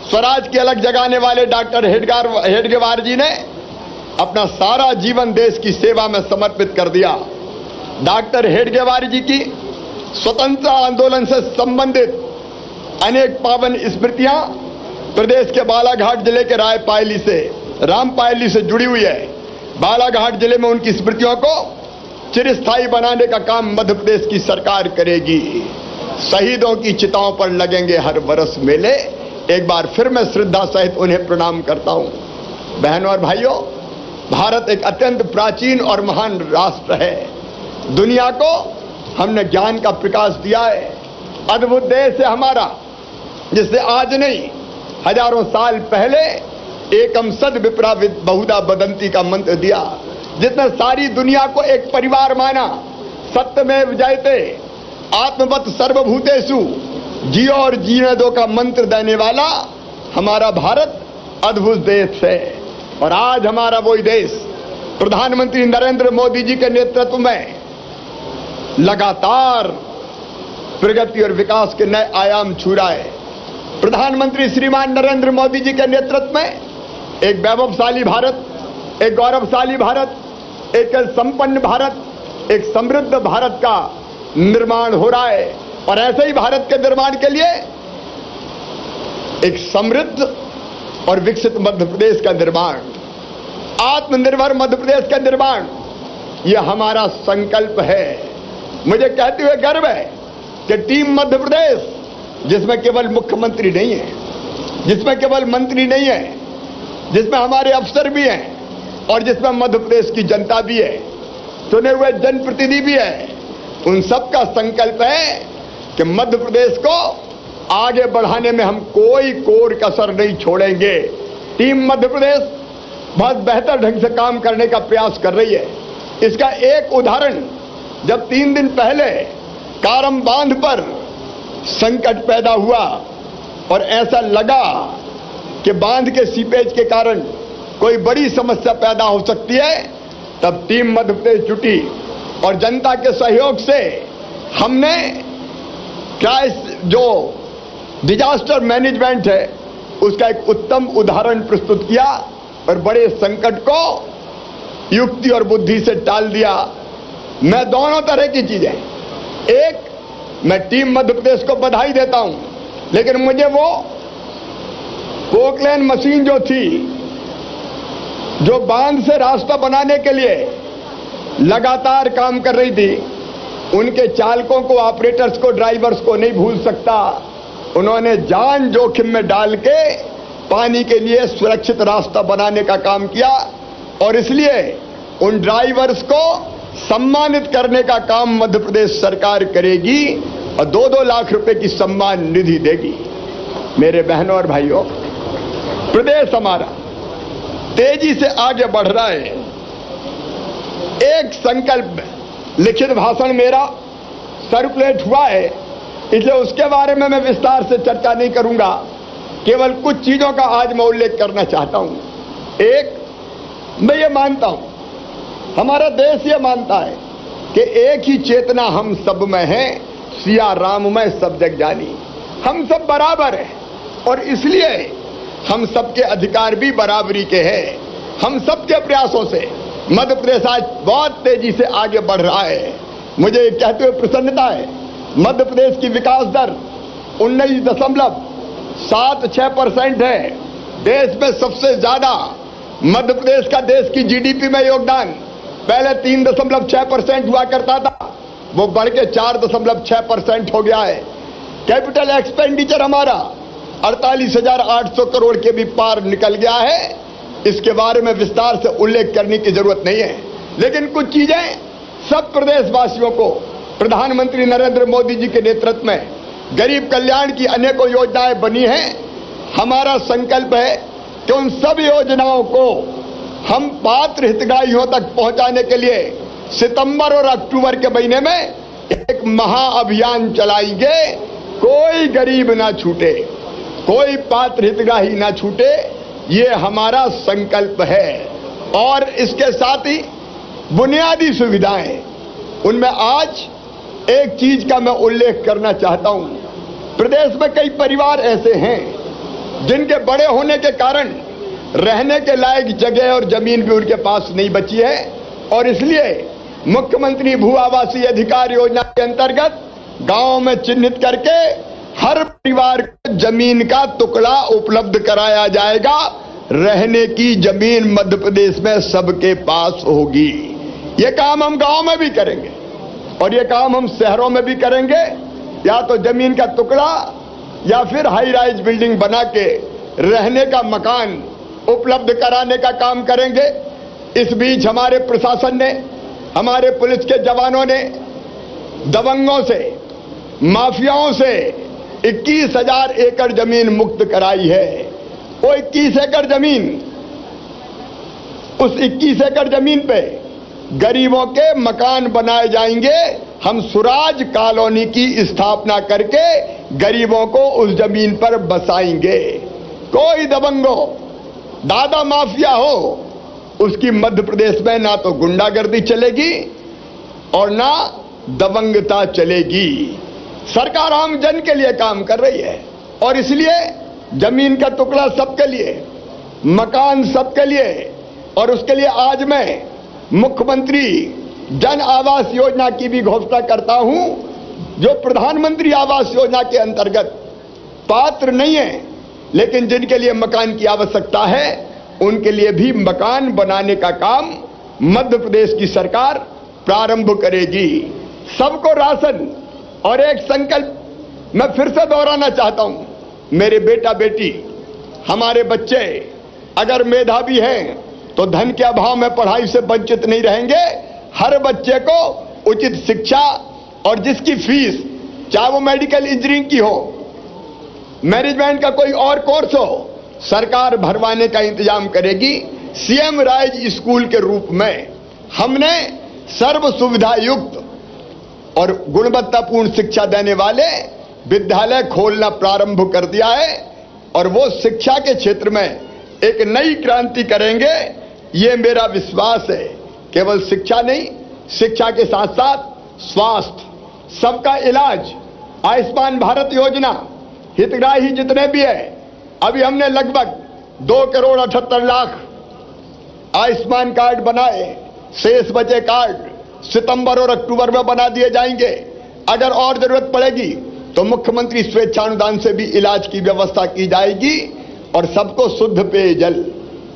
स्वराज की अलग जगाने वाले डॉक्टर हेडगेवार जी ने अपना सारा जीवन देश की सेवा में समर्पित कर दिया। डॉक्टर हेडगेवार जी की स्वतंत्रता आंदोलन से संबंधित अनेक पावन स्मृतियां प्रदेश के बालाघाट जिले के रामपायली से जुड़ी हुई है। बालाघाट जिले में उनकी स्मृतियों को चिरस्थायी बनाने का काम मध्य प्रदेश की सरकार करेगी। शहीदों की चिताओं पर लगेंगे हर बरस मेले। एक बार फिर मैं श्रद्धा सहित उन्हें प्रणाम करता हूं। बहनों और भाइयों, भारत एक अत्यंत प्राचीन और महान राष्ट्र है। दुनिया को हमने ज्ञान का प्रकाश दिया है। अद्भुत देश है हमारा, जिससे आज नहीं हजारों साल पहले एकम सद विप्रा बहुधा बदंती का मंत्र दिया, जिसने सारी दुनिया को एक परिवार माना। सत्यमेव जयते, आत्मवत सर्वभूतेषु, जियो और जीने दो का मंत्र देने वाला हमारा भारत अद्भुत देश है। और आज हमारा वही देश प्रधानमंत्री नरेंद्र मोदी जी के नेतृत्व में लगातार प्रगति और विकास के नए आयाम छू रहा है। प्रधानमंत्री श्रीमान नरेंद्र मोदी जी के नेतृत्व में एक वैभवशाली भारत, एक गौरवशाली भारत, एक संपन्न भारत, एक समृद्ध भारत का निर्माण हो रहा है। और ऐसे ही भारत के निर्माण के लिए एक समृद्ध और विकसित मध्य प्रदेश का निर्माण, आत्मनिर्भर मध्य प्रदेश का निर्माण, यह हमारा संकल्प है। मुझे कहते हुए गर्व है कि टीम मध्य प्रदेश, जिसमें केवल मुख्यमंत्री नहीं है, जिसमें केवल मंत्री नहीं है, जिसमें हमारे अफसर भी हैं और जिसमें मध्य प्रदेश की जनता भी है, चुने हुए जनप्रतिनिधि भी है, उन सबका संकल्प है कि मध्य प्रदेश को आगे बढ़ाने में हम कोई कोर कसर नहीं छोड़ेंगे। टीम मध्य प्रदेश बहुत बेहतर ढंग से काम करने का प्रयास कर रही है। इसका एक उदाहरण, जब 3 दिन पहले कारम बांध पर संकट पैदा हुआ और ऐसा लगा कि बांध के सीपेज के कारण कोई बड़ी समस्या पैदा हो सकती है, तब टीम मध्य प्रदेश जुटी और जनता के सहयोग से हमने जो डिजास्टर मैनेजमेंट है उसका एक उत्तम उदाहरण प्रस्तुत किया और बड़े संकट को युक्ति और बुद्धि से टाल दिया। मैं दोनों तरह की चीजें, एक, मैं टीम मध्य प्रदेश को बधाई देता हूं, लेकिन मुझे वो पोकलेन मशीन जो थी, जो बांध से रास्ता बनाने के लिए लगातार काम कर रही थी, उनके चालकों को, ऑपरेटर्स को, ड्राइवर्स को नहीं भूल सकता। उन्होंने जान जोखिम में डाल के पानी के लिए सुरक्षित रास्ता बनाने का काम किया और इसलिए उन ड्राइवर्स को सम्मानित करने का काम मध्य प्रदेश सरकार करेगी और 2-2 लाख रुपए की सम्मान निधि देगी। मेरे बहनों और भाइयों, प्रदेश हमारा तेजी से आगे बढ़ रहा है। एक संकल्प लिखित भाषण मेरा सर्कुलेट हुआ है, इसलिए उसके बारे में मैं विस्तार से चर्चा नहीं करूंगा, केवल कुछ चीजों का आज मैं उल्लेख करना चाहता हूं। एक, मैं ये मानता हूं, हमारा देश ये मानता है कि एक ही चेतना हम सब में है, सिया राम में सब जग जानी। हम सब बराबर हैं और इसलिए हम सबके अधिकार भी बराबरी के हैं। हम सबके प्रयासों से मध्य प्रदेश आज बहुत तेजी से आगे बढ़ रहा है। मुझे ये कहते हुए प्रसन्नता है, मध्य प्रदेश की विकास दर 7-6% है। देश में सबसे ज्यादा मध्य प्रदेश का देश की जीडीपी में योगदान पहले 3.6% हुआ करता था, वो बढ़ के 4.6% हो गया है। कैपिटल एक्सपेंडिचर हमारा 48,800 करोड़ के भी पार निकल गया है। इसके बारे में विस्तार से उल्लेख करने की जरूरत नहीं है, लेकिन कुछ चीजें सब प्रदेशवासियों को प्रधानमंत्री नरेंद्र मोदी जी के नेतृत्व में गरीब कल्याण की अनेकों योजनाएं बनी हैं। हमारा संकल्प है कि उन सब योजनाओं को हम पात्र हितग्राहियों तक पहुंचाने के लिए सितंबर और अक्टूबर के महीने में एक महाअभियान चलाएंगे। कोई गरीब ना छूटे, कोई पात्र हितग्राही ना छूटे, ये हमारा संकल्प है। और इसके साथ ही बुनियादी सुविधाएं, उनमें आज एक चीज का मैं उल्लेख करना चाहता हूं। प्रदेश में कई परिवार ऐसे हैं जिनके बड़े होने के कारण रहने के लायक जगह और जमीन भी उनके पास नहीं बची है, और इसलिए मुख्यमंत्री भू आवासीय अधिकार योजना के अंतर्गत गांव में चिन्हित करके हर परिवार को जमीन का टुकड़ा उपलब्ध कराया जाएगा। रहने की जमीन मध्य प्रदेश में सबके पास होगी। ये काम हम गांव में भी करेंगे और ये काम हम शहरों में भी करेंगे। या तो जमीन का टुकड़ा या फिर हाई राइज बिल्डिंग बना के रहने का मकान उपलब्ध कराने का काम करेंगे। इस बीच हमारे प्रशासन ने, हमारे पुलिस के जवानों ने दबंगों से, माफियाओं से 21,000 एकड़ जमीन मुक्त कराई है। वो 21 एकड़ जमीन, उस 21 एकड़ जमीन पे गरीबों के मकान बनाए जाएंगे। हम सुराज कॉलोनी की स्थापना करके गरीबों को उस जमीन पर बसाएंगे। कोई दबंगो, दादा माफिया हो, उसकी मध्य प्रदेश में ना तो गुंडागर्दी चलेगी और ना दबंगता चलेगी। सरकार आम जन के लिए काम कर रही है और इसलिए जमीन का टुकड़ा सबके लिए, मकान सबके लिए, और उसके लिए आज मैं मुख्यमंत्री जन आवास योजना की भी घोषणा करता हूं, जो प्रधानमंत्री आवास योजना के अंतर्गत पात्र नहीं है लेकिन जिनके लिए मकान की आवश्यकता है, उनके लिए भी मकान बनाने का काम मध्य प्रदेश की सरकार प्रारंभ करेगी। सबको राशन, और एक संकल्प मैं फिर से दोहराना चाहता हूं। मेरे बेटा बेटी, हमारे बच्चे अगर मेधावी हैं तो धन के अभाव में पढ़ाई से वंचित नहीं रहेंगे। हर बच्चे को उचित शिक्षा, और जिसकी फीस, चाहे वो मेडिकल इंजीनियरिंग की हो, मैनेजमेंट का कोई और कोर्स हो, सरकार भरवाने का इंतजाम करेगी। सीएम राइज स्कूल के रूप में हमने सर्व सुविधा युक्त और गुणवत्तापूर्ण शिक्षा देने वाले विद्यालय खोलना प्रारंभ कर दिया है, और वो शिक्षा के क्षेत्र में एक नई क्रांति करेंगे, ये मेरा विश्वास है। केवल शिक्षा नहीं, शिक्षा के साथ साथ स्वास्थ्य, सबका इलाज, आयुष्मान भारत योजना, हितग्राही जितने भी है, अभी हमने लगभग 2,78,00,000 आयुष्मान कार्ड बनाए। शेष बचे कार्ड सितंबर और अक्टूबर में बना दिए जाएंगे। अगर और जरूरत पड़ेगी तो मुख्यमंत्री स्वेच्छानुदान से भी इलाज की व्यवस्था की जाएगी। और सबको शुद्ध पेयजल,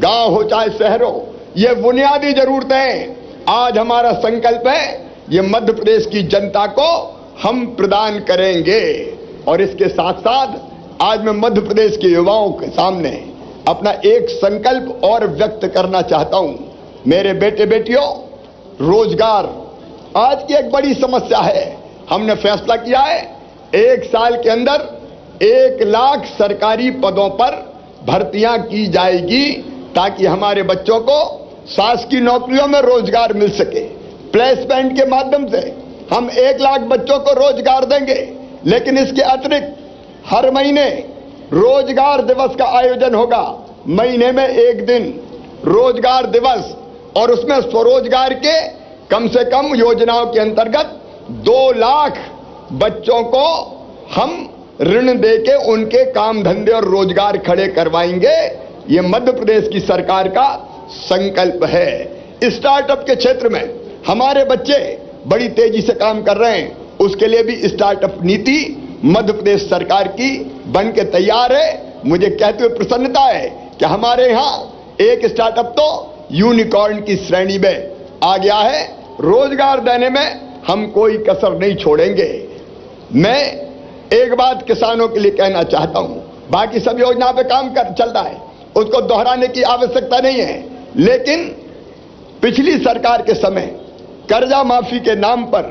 गांव हो चाहे शहर हो, ये बुनियादी जरूरतें आज हमारा संकल्प है, ये मध्य प्रदेश की जनता को हम प्रदान करेंगे। और इसके साथ साथ आज मैं मध्य प्रदेश के युवाओं के सामने अपना एक संकल्प और व्यक्त करना चाहता हूं। मेरे बेटे बेटियों, रोजगार आज की एक बड़ी समस्या है। हमने फैसला किया है 1 साल के अंदर 1 लाख सरकारी पदों पर भर्तियां की जाएगी, ताकि हमारे बच्चों को शासकीय नौकरियों में रोजगार मिल सके। प्लेसमेंट के माध्यम से हम 1 लाख बच्चों को रोजगार देंगे। लेकिन इसके अतिरिक्त हर महीने रोजगार दिवस का आयोजन होगा। महीने में 1 दिन रोजगार दिवस, और उसमें स्वरोजगार के कम से कम योजनाओं के अंतर्गत 2 लाख बच्चों को हम ऋण देके उनके काम धंधे और रोजगार खड़े करवाएंगे। ये मध्य प्रदेश की सरकार का संकल्प है। स्टार्टअप के क्षेत्र में हमारे बच्चे बड़ी तेजी से काम कर रहे हैं, उसके लिए भी स्टार्टअप नीति मध्य प्रदेश सरकार की बन के तैयार है। मुझे कहते हुए प्रसन्नता है कि हमारे यहां एक स्टार्टअप तो यूनिकॉर्न की श्रेणी में आ गया है। रोजगार देने में हम कोई कसर नहीं छोड़ेंगे। मैं एक बात किसानों के लिए कहना चाहता हूं, बाकी सब योजना पे काम चल रहा है, उसको दोहराने की आवश्यकता नहीं है, लेकिन पिछली सरकार के समय कर्जा माफी के नाम पर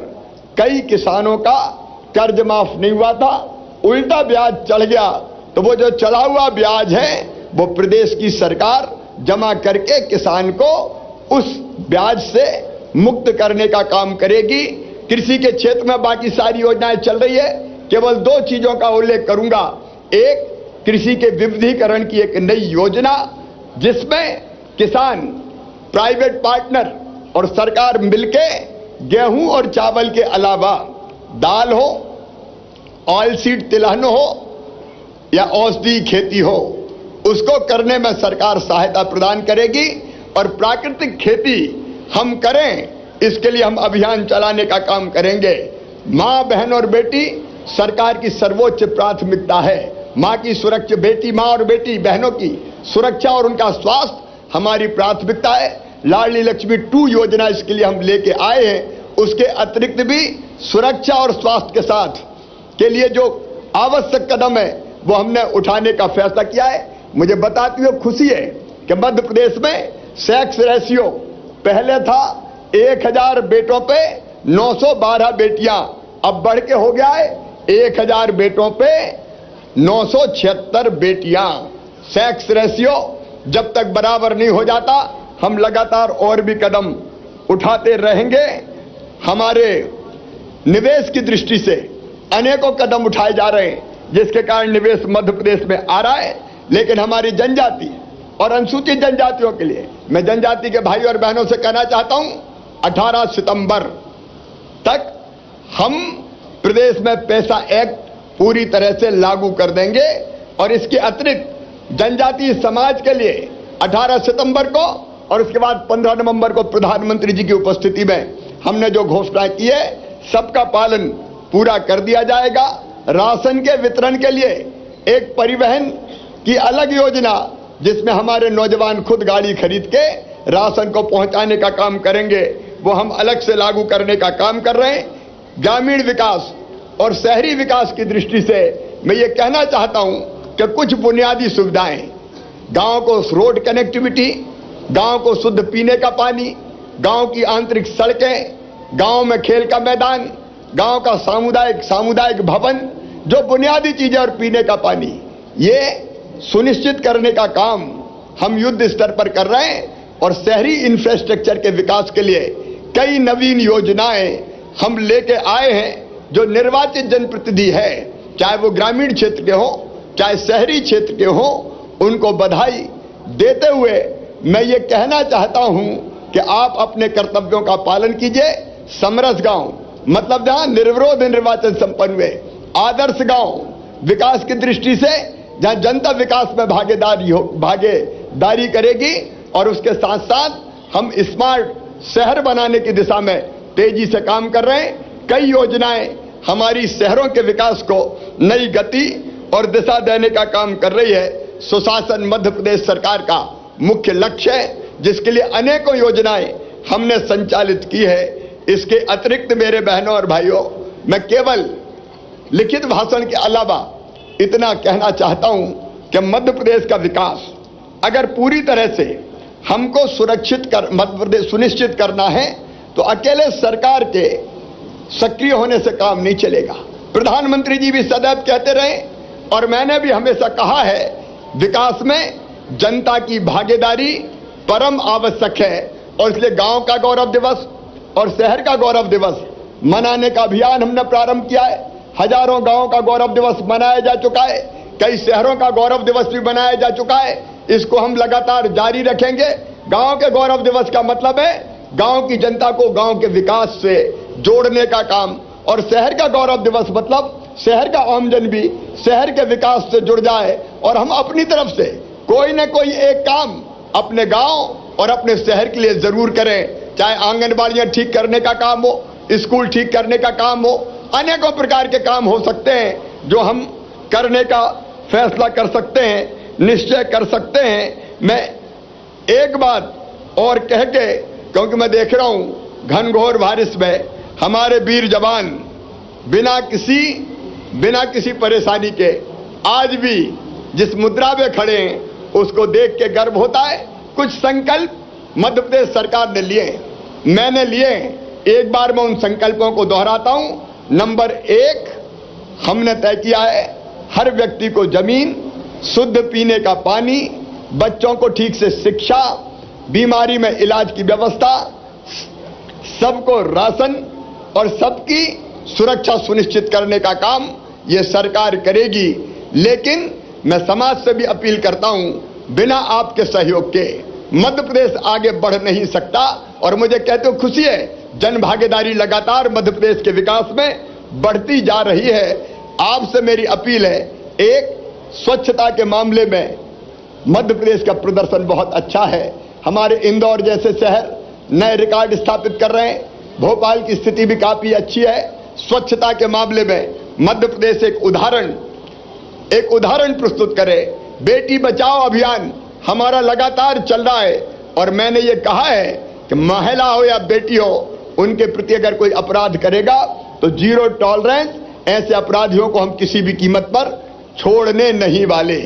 कई किसानों का कर्ज माफ नहीं हुआ था, उल्टा ब्याज चढ़ गया। तो वो जो चढ़ा हुआ ब्याज है वो प्रदेश की सरकार जमा करके किसान को उस ब्याज से मुक्त करने का काम करेगी। कृषि के क्षेत्र में बाकी सारी योजनाएं चल रही है, केवल दो चीजों का उल्लेख करूंगा। एक, कृषि के विविधीकरण की एक नई योजना जिसमें किसान, प्राइवेट पार्टनर और सरकार मिलके गेहूं और चावल के अलावा दाल हो, ऑयल सीड तिलहन हो या औषधि खेती हो, उसको करने में सरकार सहायता प्रदान करेगी। और प्राकृतिक खेती हम करें, इसके लिए हम अभियान चलाने का काम करेंगे। मां, बहन और बेटी सरकार की सर्वोच्च प्राथमिकता है। मां की सुरक्षा, मां और बेटी बहनों की सुरक्षा और उनका स्वास्थ्य हमारी प्राथमिकता है। लाडली लक्ष्मी 2 योजना इसके लिए हम लेके आए हैं। उसके अतिरिक्त भी सुरक्षा और स्वास्थ्य के साथ के लिए जो आवश्यक कदम है वो हमने उठाने का फैसला किया है। मुझे बताते हुए खुशी है कि मध्य प्रदेश में सेक्स रेशियो पहले था 1000 बेटों पे 912 बेटियां, अब बढ़ के हो गया है 1000 बेटों पे 976 बेटियां। सेक्स रेशियो जब तक बराबर नहीं हो जाता हम लगातार और भी कदम उठाते रहेंगे। हमारे निवेश की दृष्टि से अनेकों कदम उठाए जा रहे हैं जिसके कारण निवेश मध्य प्रदेश में आ रहा है। लेकिन हमारी जनजाति और अनुसूचित जनजातियों के लिए मैं जनजाति के भाई और बहनों से कहना चाहता हूं, 18 सितंबर तक हम प्रदेश में पैसा एक्ट पूरी तरह से लागू कर देंगे। और इसके अतिरिक्त जनजातीय समाज के लिए 18 सितंबर को और उसके बाद 15 नवंबर को प्रधानमंत्री जी की उपस्थिति में हमने जो घोषणा की है सबका पालन पूरा कर दिया जाएगा। राशन के वितरण के लिए एक परिवहन की अलग योजना जिसमें हमारे नौजवान खुद गाड़ी खरीद के राशन को पहुंचाने का काम करेंगे, वो हम अलग से लागू करने का काम कर रहे हैं। ग्रामीण विकास और शहरी विकास की दृष्टि से मैं ये कहना चाहता हूं कि कुछ बुनियादी सुविधाएं, गांव को रोड कनेक्टिविटी, गांव को शुद्ध पीने का पानी, गांव की आंतरिक सड़कें, गांव में खेल का मैदान, गांव का सामुदायिक भवन, जो बुनियादी चीजें और पीने का पानी, ये सुनिश्चित करने का काम हम युद्ध स्तर पर कर रहे हैं। और शहरी इंफ्रास्ट्रक्चर के विकास के लिए कई नवीन योजनाएं हम लेके आए हैं। जो निर्वाचित जनप्रतिनिधि है, चाहे वो ग्रामीण क्षेत्र के हो चाहे शहरी क्षेत्र के हो, उनको बधाई देते हुए मैं ये कहना चाहता हूं कि आप अपने कर्तव्यों का पालन कीजिए। समरस गांव मतलब जहां निर्विरोध निर्वाचन संपन्न हुए, आदर्श गांव विकास की दृष्टि से जहां जनता विकास में भागीदारी करेगी। और उसके साथ साथ हम स्मार्ट शहर बनाने की दिशा में तेजी से काम कर रहे हैं। कई योजनाएं हमारी शहरों के विकास को नई गति और दिशा देने का काम कर रही है। सुशासन मध्य प्रदेश सरकार का मुख्य लक्ष्य है, जिसके लिए अनेकों योजनाएं हमने संचालित की है। इसके अतिरिक्त मेरे बहनों और भाइयों, मैं केवल लिखित भाषण के अलावा इतना कहना चाहता हूं कि मध्य प्रदेश का विकास अगर पूरी तरह से हमको मध्य प्रदेश सुनिश्चित करना है तो अकेले सरकार के सक्रिय होने से काम नहीं चलेगा। प्रधानमंत्री जी भी सदैव कहते रहे और मैंने भी हमेशा कहा है, विकास में जनता की भागीदारी परम आवश्यक है। और इसलिए गांव का गौरव दिवस और शहर का गौरव दिवस मनाने का अभियान हमने प्रारंभ किया है। हजारों गांवों का गौरव दिवस मनाया जा चुका है, कई शहरों का गौरव दिवस भी मनाया जा चुका है। इसको हम लगातार जारी रखेंगे। गांव के गौरव दिवस का मतलब है गांव की जनता को गांव के विकास से जोड़ने का काम, और शहर का गौरव दिवस मतलब शहर का आमजन भी शहर के विकास से जुड़ जाए और हम अपनी तरफ से कोई न कोई एक काम अपने गांव और अपने शहर के लिए जरूर करें। चाहे आंगनबाड़ियां ठीक करने का काम हो, स्कूल ठीक करने का काम हो, अनेकों प्रकार के काम हो सकते हैं जो हम करने का फैसला कर सकते हैं, निश्चय कर सकते हैं। मैं एक बात और कह के, क्योंकि मैं देख रहा हूं घनघोर बारिश में हमारे वीर जवान बिना किसी परेशानी के आज भी जिस मुद्रा में खड़े हैं उसको देख के गर्व होता है। कुछ संकल्प मध्य प्रदेश सरकार ने लिए, मैंने लिए। एक बार मैं उन संकल्पों को दोहराता हूं। नंबर 1, हमने तय किया है हर व्यक्ति को जमीन, शुद्ध पीने का पानी, बच्चों को ठीक से शिक्षा, बीमारी में इलाज की व्यवस्था, सबको राशन और सबकी सुरक्षा सुनिश्चित करने का काम यह सरकार करेगी। लेकिन मैं समाज से भी अपील करता हूं, बिना आपके सहयोग के मध्य प्रदेश आगे बढ़ नहीं सकता। और मुझे कहते हो खुशी है, जन भागीदारी लगातार मध्य प्रदेश के विकास में बढ़ती जा रही है। आपसे मेरी अपील है, एक, स्वच्छता के मामले में मध्य प्रदेश का प्रदर्शन बहुत अच्छा है। हमारे इंदौर जैसे शहर नए रिकॉर्ड स्थापित कर रहे हैं, भोपाल की स्थिति भी काफी अच्छी है। स्वच्छता के मामले में मध्य प्रदेश एक उदाहरण प्रस्तुत करे। बेटी बचाओ अभियान हमारा लगातार चल रहा है और मैंने ये कहा है कि महिला हो या बेटी हो, उनके प्रति अगर कोई अपराध करेगा तो जीरो टॉलरेंस, ऐसे अपराधियों को हम किसी भी कीमत पर छोड़ने नहीं वाले,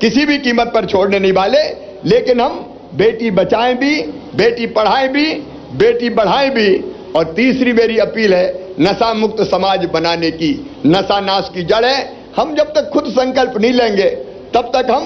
किसी भी कीमत पर छोड़ने नहीं वाले। लेकिन हम बेटी बचाएं भी, बेटी पढ़ाएं भी, बेटी बढ़ाएं भी। और तीसरी मेरी अपील है नशा मुक्त समाज बनाने की। नशा नाश की जड़ है। हम जब तक खुद संकल्प नहीं लेंगे तब तक हम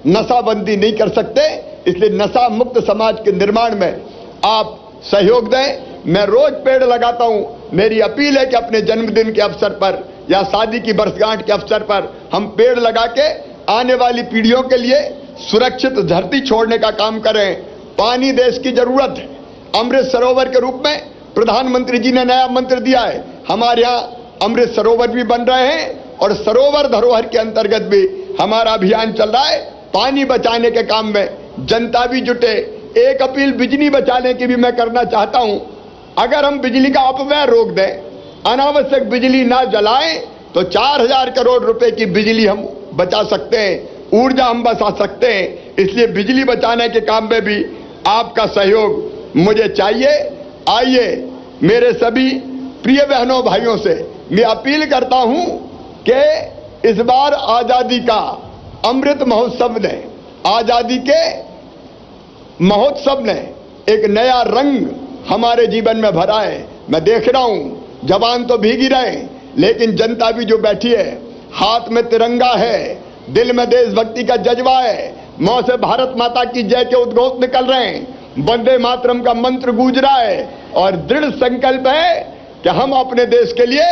नशाबंदी नहीं कर सकते। इसलिए नशा मुक्त समाज के निर्माण में आप सहयोग दें। मैं रोज पेड़ लगाता हूं। मेरी अपील है कि अपने जन्मदिन के अवसर पर या शादी की वर्षगांठ के अवसर पर हम पेड़ लगा के आने वाली पीढ़ियों के लिए सुरक्षित धरती छोड़ने का काम करें। पानी देश की जरूरत है। अमृत सरोवर के रूप में प्रधानमंत्री जी ने नया मंत्र दिया है। हमारे यहाँ अमृत सरोवर भी बन रहे हैं और सरोवर धरोहर के अंतर्गत भी हमारा अभियान चल रहा है। पानी बचाने के काम में जनता भी जुटे। एक अपील बिजली बचाने की भी मैं करना चाहता हूं। अगर हम बिजली का अपव्यय रोक दें, अनावश्यक बिजली ना जलाएं, तो 4000 करोड़ रुपए की बिजली हम बचा सकते हैं, ऊर्जा हम बचा सकते हैं। इसलिए बिजली बचाने के काम में भी आपका सहयोग मुझे चाहिए। आइए, मेरे सभी प्रिय बहनों भाइयों से मैं अपील करता हूं कि इस बार आजादी का अमृत महोत्सव ने, आजादी के महोत्सव ने एक नया रंग हमारे जीवन में भरा है। मैं देख रहा हूं जवान तो भीग ही रहे, लेकिन जनता भी जो बैठी है, हाथ में तिरंगा है, दिल में देशभक्ति का जज्बा है, मुंह से भारत माता की जय के उद्घोष निकल रहे हैं, वंदे मातरम का मंत्र गूंज रहा है और दृढ़ संकल्प है कि हम अपने देश के लिए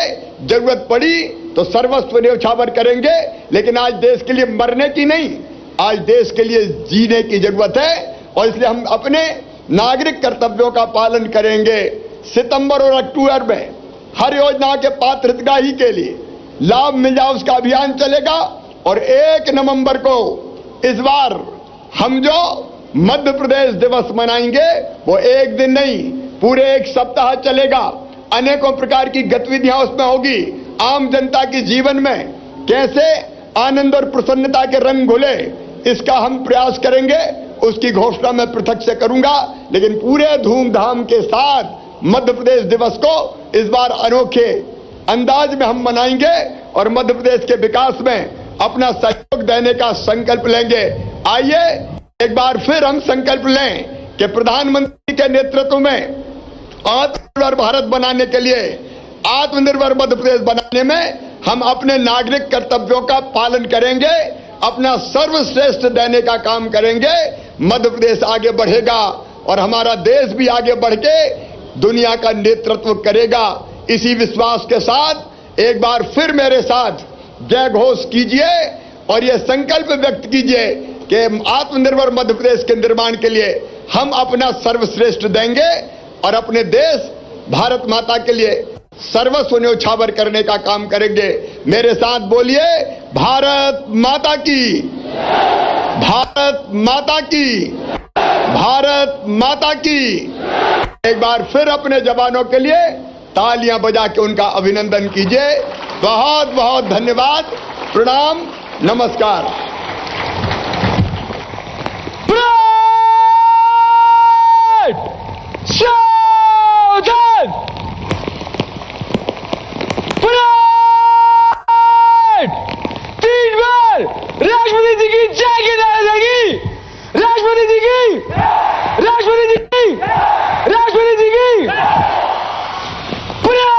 जरूरत पड़ी तो सर्वस्व न्यौछावर करेंगे। लेकिन आज देश के लिए मरने की नहीं, आज देश के लिए जीने की जरूरत है। और इसलिए हम अपने नागरिक कर्तव्यों का पालन करेंगे। सितंबर और अक्टूबर में हर योजना के पात्र हितग्राही के लिए लाभ मिल जाए उसका अभियान चलेगा। और 1 नवंबर को इस बार हम जो मध्य प्रदेश दिवस मनाएंगे वो एक दिन नहीं, पूरे 1 सप्ताह चलेगा। अनेकों प्रकार की गतिविधियां उसमें होगी। आम जनता के जीवन में कैसे आनंद और प्रसन्नता के रंग घुले, इसका हम प्रयास करेंगे। उसकी घोषणा मैं पृथक से करूंगा, लेकिन पूरे धूमधाम के साथ मध्य प्रदेश दिवस को इस बार अनोखे अंदाज में हम मनाएंगे और मध्य प्रदेश के विकास में अपना सहयोग देने का संकल्प लेंगे। आइए एक बार फिर हम संकल्प लें कि प्रधानमंत्री के नेतृत्व में आत्मनिर्भर भारत बनाने के लिए, आत्मनिर्भर मध्य प्रदेश बनाने में हम अपने नागरिक कर्तव्यों का पालन करेंगे, अपना सर्वश्रेष्ठ देने का काम करेंगे। मध्य प्रदेश आगे बढ़ेगा और हमारा देश भी आगे बढ़ के दुनिया का नेतृत्व करेगा। इसी विश्वास के साथ एक बार फिर मेरे साथ जय घोष कीजिए और यह संकल्प व्यक्त कीजिए कि आत्मनिर्भर मध्य प्रदेश के निर्माण के लिए हम अपना सर्वश्रेष्ठ देंगे और अपने देश भारत माता के लिए सर्वस्व न्यौछावर करने का काम करेंगे। मेरे साथ बोलिए, भारत माता की, भारत माता की, भारत माता की। एक बार फिर अपने जवानों के लिए तालियां बजा के उनका अभिनंदन कीजिए। बहुत बहुत धन्यवाद। प्रणाम, नमस्कार। परेड सावधान, परेड 3 बार राष्ट्रपति जी की जय की नारे देगी। राष्ट्रपति जी की, राष्ट्रपति जी की, राष्ट्रपति जी की। परेड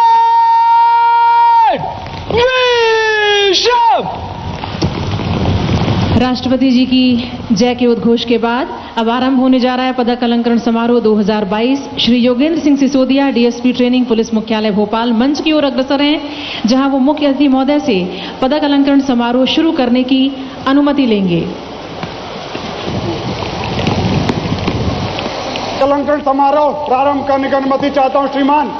विश्व। राष्ट्रपति जी की जय के उद्घोष के बाद अब आरंभ होने जा रहा है पदक अलंकरण समारोह 2022। Shri Yogendra Singh Sisodia, DSP training, police मुख्यालय भोपाल, मंच की ओर अग्रसर हैं, जहां वो मुख्य अतिथि महोदय से पदक अलंकरण समारोह शुरू करने की अनुमति लेंगे। अलंकरण समारोह प्रारंभ करने की अनुमति चाहता हूं श्रीमान।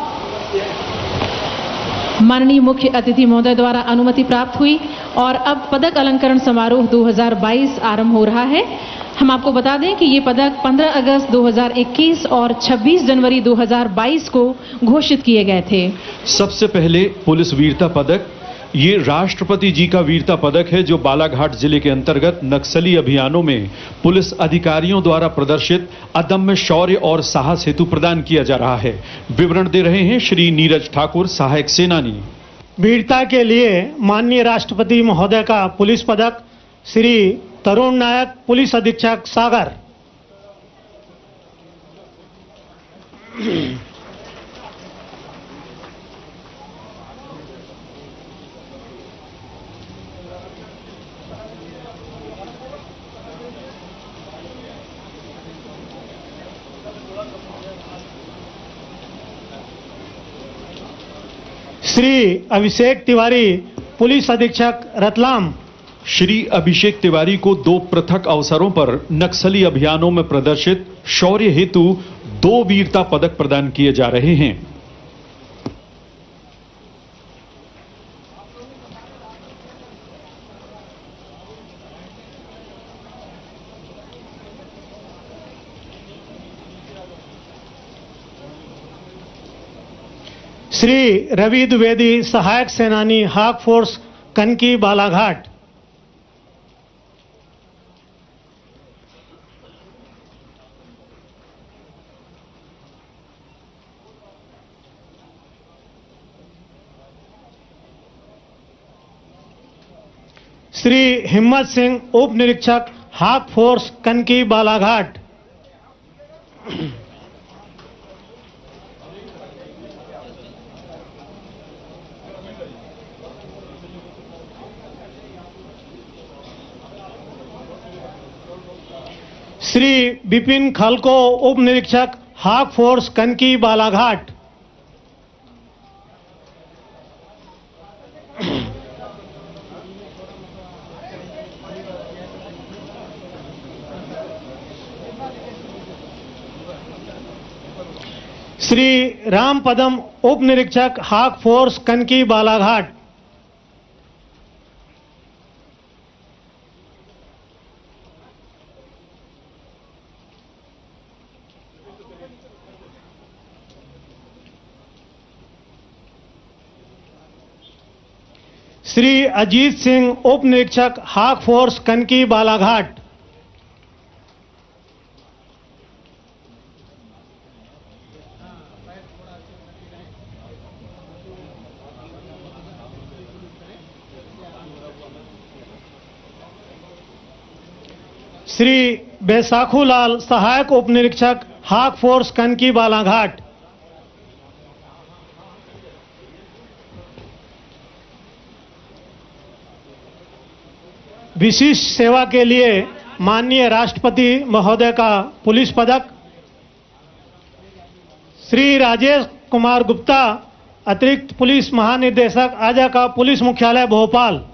माननीय मुख्य अतिथि महोदय द्वारा अनुमति प्राप्त हुई और अब पदक अलंकरण समारोह 2022 आरंभ हो रहा है। हम आपको बता दें कि ये पदक 15 अगस्त 2021 और 26 जनवरी 2022 को घोषित किए गए थे। सबसे पहले पुलिस वीरता पदक, ये राष्ट्रपति जी का वीरता पदक है जो बालाघाट जिले के अंतर्गत नक्सली अभियानों में पुलिस अधिकारियों द्वारा प्रदर्शित अदम्य शौर्य और साहस हेतु प्रदान किया जा रहा है। विवरण दे रहे हैं श्री नीरज ठाकुर, सहायक सेनानी। वीरता के लिए माननीय राष्ट्रपति महोदय का पुलिस पदक श्री तरुण नायक, पुलिस अधीक्षक सागर। श्री अभिषेक तिवारी, पुलिस अधीक्षक रतलाम। श्री अभिषेक तिवारी को 2 पृथक अवसरों पर नक्सली अभियानों में प्रदर्शित शौर्य हेतु 2 वीरता पदक प्रदान किए जा रहे हैं। श्री रवि द्विवेदी, सहायक सेनानी, हाक फोर्स, कनकी, बालाघाट। श्री हिम्मत सिंह, उप निरीक्षक, हाक फोर्स, कनकी, बालाघाट। श्री विपिन खलको, उप निरीक्षक, हाक फोर्स, कनकी, बालाघाट। श्री राम पदम, उप निरीक्षक, हाक फोर्स, कनकी, बालाघाट। श्री अजीत सिंह, उप निरीक्षक, हाक फोर्स, कनकी, बालाघाट। श्री बैसाखू लाल, सहायक उप निरीक्षक, हाक फोर्स, कनकी, बालाघाट। विशिष्ट सेवा के लिए माननीय राष्ट्रपति महोदय का पुलिस पदक श्री राजेश कुमार गुप्ता, अतिरिक्त पुलिस महानिदेशक, आजा का पुलिस मुख्यालय भोपाल।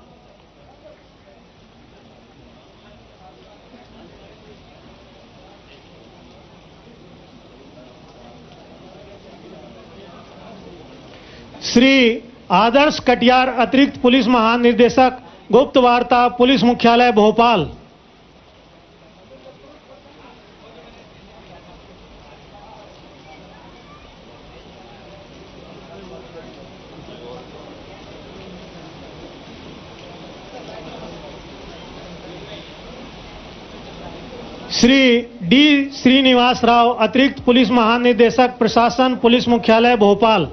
श्री आदर्श कटियार, अतिरिक्त पुलिस महानिदेशक, गुप्त वार्ता, पुलिस मुख्यालय भोपाल। श्री डी श्रीनिवास राव, अतिरिक्त पुलिस महानिदेशक प्रशासन, पुलिस मुख्यालय भोपाल।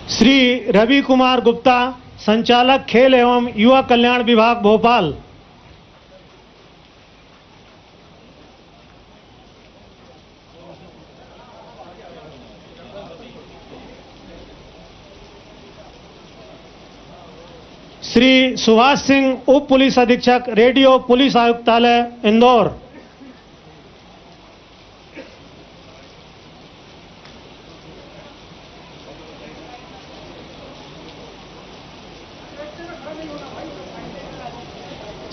श्री रवि कुमार गुप्ता, संचालक खेल एवं युवा कल्याण विभाग भोपाल। श्री सुभाष सिंह, उप पुलिस अधीक्षक, रेडियो पुलिस आयुक्तालय इंदौर।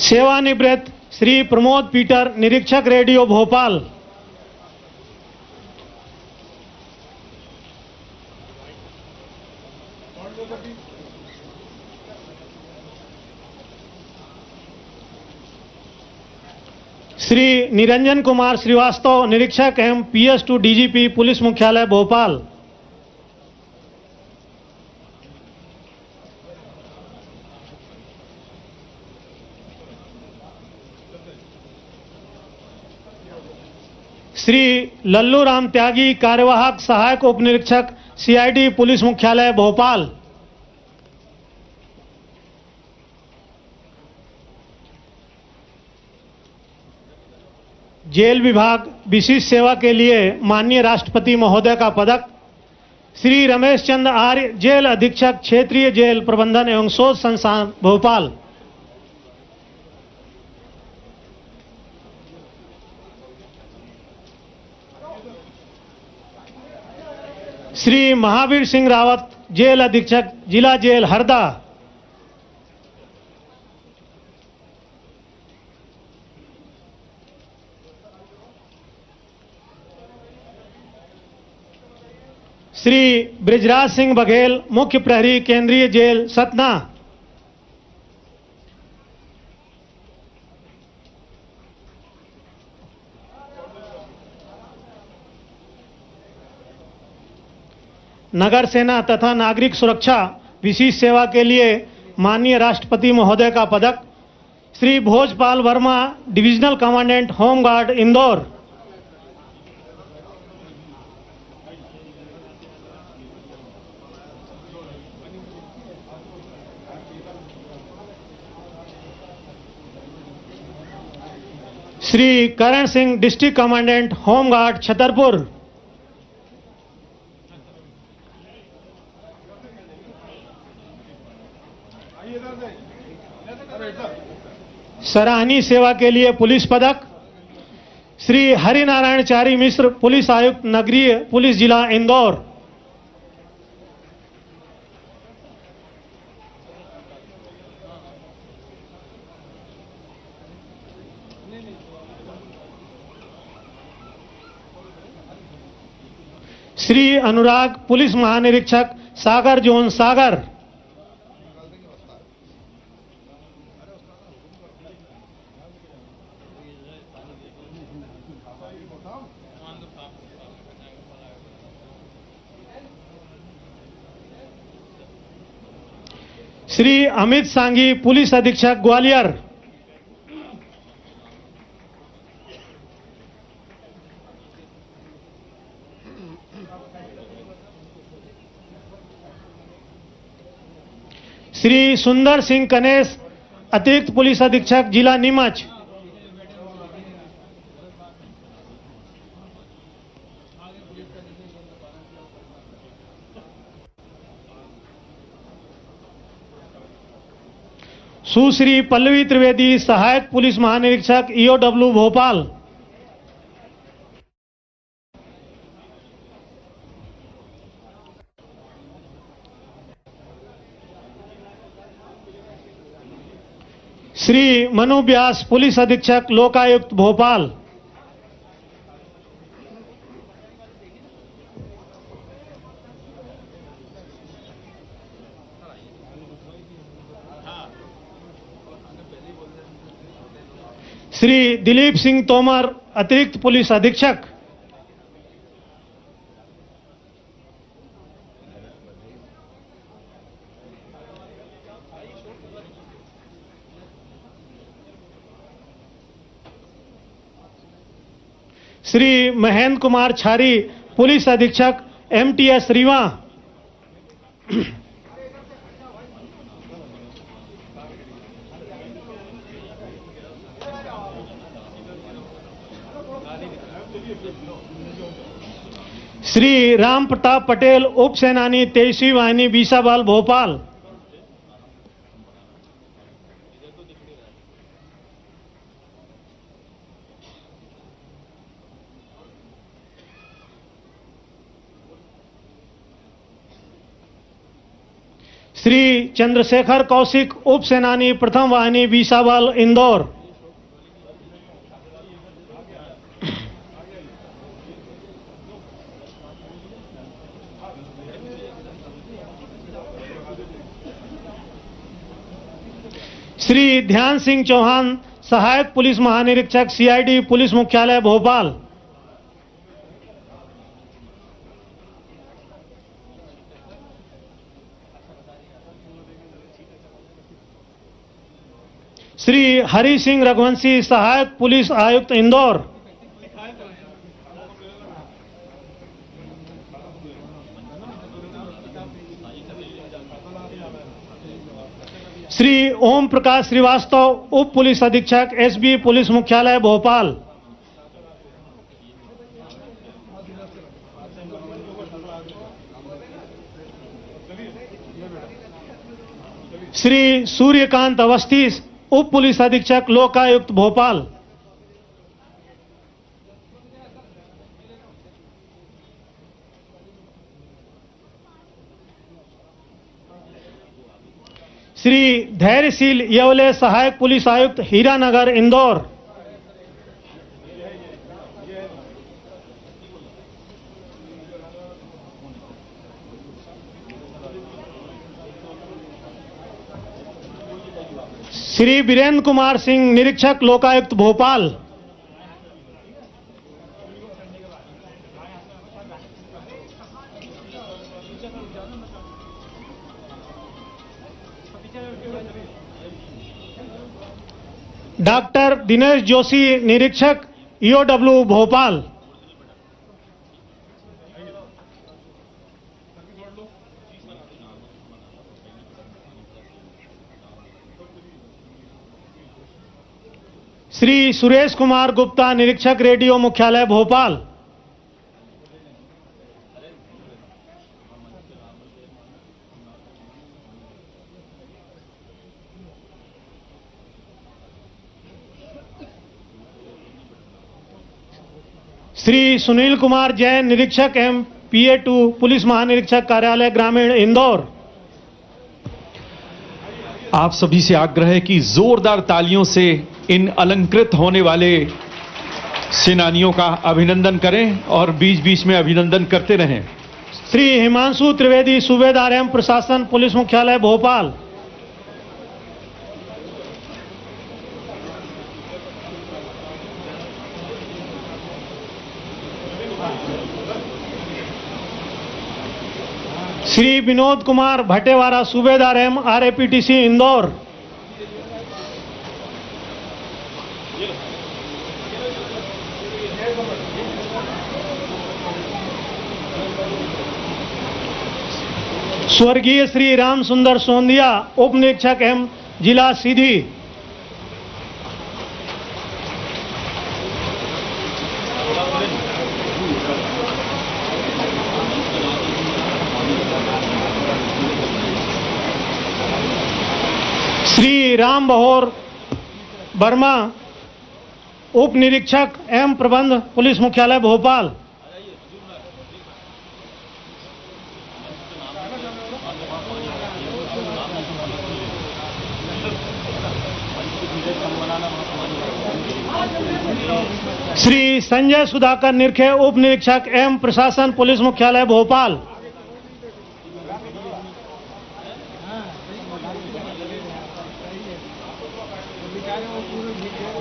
सेवानिवृत्त श्री प्रमोद पीटर, निरीक्षक रेडियो भोपाल। श्री निरंजन कुमार श्रीवास्तव, निरीक्षक एवं PS2 DGP, पुलिस मुख्यालय भोपाल। श्री लल्लू राम त्यागी, कार्यवाहक सहायक उप निरीक्षक, CID, पुलिस मुख्यालय भोपाल। जेल विभाग विशिष्ट सेवा के लिए माननीय राष्ट्रपति महोदय का पदक श्री रमेश चंद्र आर्य, जेल अधीक्षक, क्षेत्रीय जेल प्रबंधन एवं शोध संस्थान भोपाल। श्री महावीर सिंह रावत, जेल अधीक्षक, जिला जेल हरदा। श्री ब्रिजराज सिंह बघेल, मुख्य प्रहरी, केंद्रीय जेल सतना। नगर सेना तथा नागरिक सुरक्षा विशेष सेवा के लिए माननीय राष्ट्रपति महोदय का पदक Shri Bhojpal Verma, divisional commandant, home guard Indore. Shri Karan Singh, district commandant, home guard, Chhatarpur. सराहनीय सेवा के लिए पुलिस पदक श्री हरिनारायण चारी मिश्र, पुलिस आयुक्त, नगरीय पुलिस, जिला इंदौर। श्री अनुराग, पुलिस महानिरीक्षक, सागर जोन, सागर। श्री अमित सांघी, पुलिस अधीक्षक, ग्वालियर। श्री सुंदर सिंह कनेस, अतिरिक्त पुलिस अधीक्षक, जिला नीमच। सुश्री पल्लवी त्रिवेदी, सहायक पुलिस महानिरीक्षक, EOW भोपाल। श्री मनु व्यास, पुलिस अधीक्षक, लोकायुक्त भोपाल। श्री दिलीप सिंह तोमर, अतिरिक्त पुलिस अधीक्षक। श्री महेंद्र कुमार छारी, पुलिस अधीक्षक, MTS रीवा। श्री राम प्रताप पटेल, उप सेनानी, 23वीं वाहिनी, बीसाबाल, भोपाल। श्री चंद्रशेखर कौशिक, उप सेनानी, प्रथम वाहिनी, बीसाबाल, इंदौर। श्री ध्यान सिंह चौहान, सहायक पुलिस महानिरीक्षक, CID, पुलिस मुख्यालय, भोपाल। श्री हरि सिंह रघुवंशी, सहायक पुलिस आयुक्त, इंदौर। श्री ओम प्रकाश श्रीवास्तव, उप पुलिस अधीक्षक, SB, पुलिस मुख्यालय, भोपाल। श्री सूर्यकांत अवस्थी, उप पुलिस अधीक्षक, लोकायुक्त, भोपाल। श्री धैर्यशील येवले, सहायक पुलिस आयुक्त, हीरानगर, इंदौर। श्री वीरेंद्र कुमार सिंह, निरीक्षक, लोकायुक्त, भोपाल। डॉक्टर दिनेश जोशी, निरीक्षक, EOW, भोपाल। श्री सुरेश कुमार गुप्ता, निरीक्षक, रेडियो मुख्यालय, भोपाल। श्री सुनील कुमार जैन, निरीक्षक, PA2, पुलिस महानिरीक्षक, कार्यालय, ग्रामीण, इंदौर। आप सभी से आग्रह है कि जोरदार तालियों से इन अलंकृत होने वाले सेनानियों का अभिनंदन करें और बीच बीच में अभिनंदन करते रहें। श्री हिमांशु त्रिवेदी, सूबेदार एवं प्रशासन, पुलिस मुख्यालय, भोपाल। श्री विनोद कुमार भटेवारा, सूबेदार एवं RAPTC, इंदौर। स्वर्गीय श्री राम सुंदर सोंदिया, उप निरीक्षक एवं जिला सीधी। श्री राम बहोर वर्मा, उप निरीक्षक एवं प्रबंध, पुलिस मुख्यालय, भोपाल। श्री संजय सुधाकर निरखे, उप निरीक्षक एवं प्रशासन, पुलिस मुख्यालय भोपाल।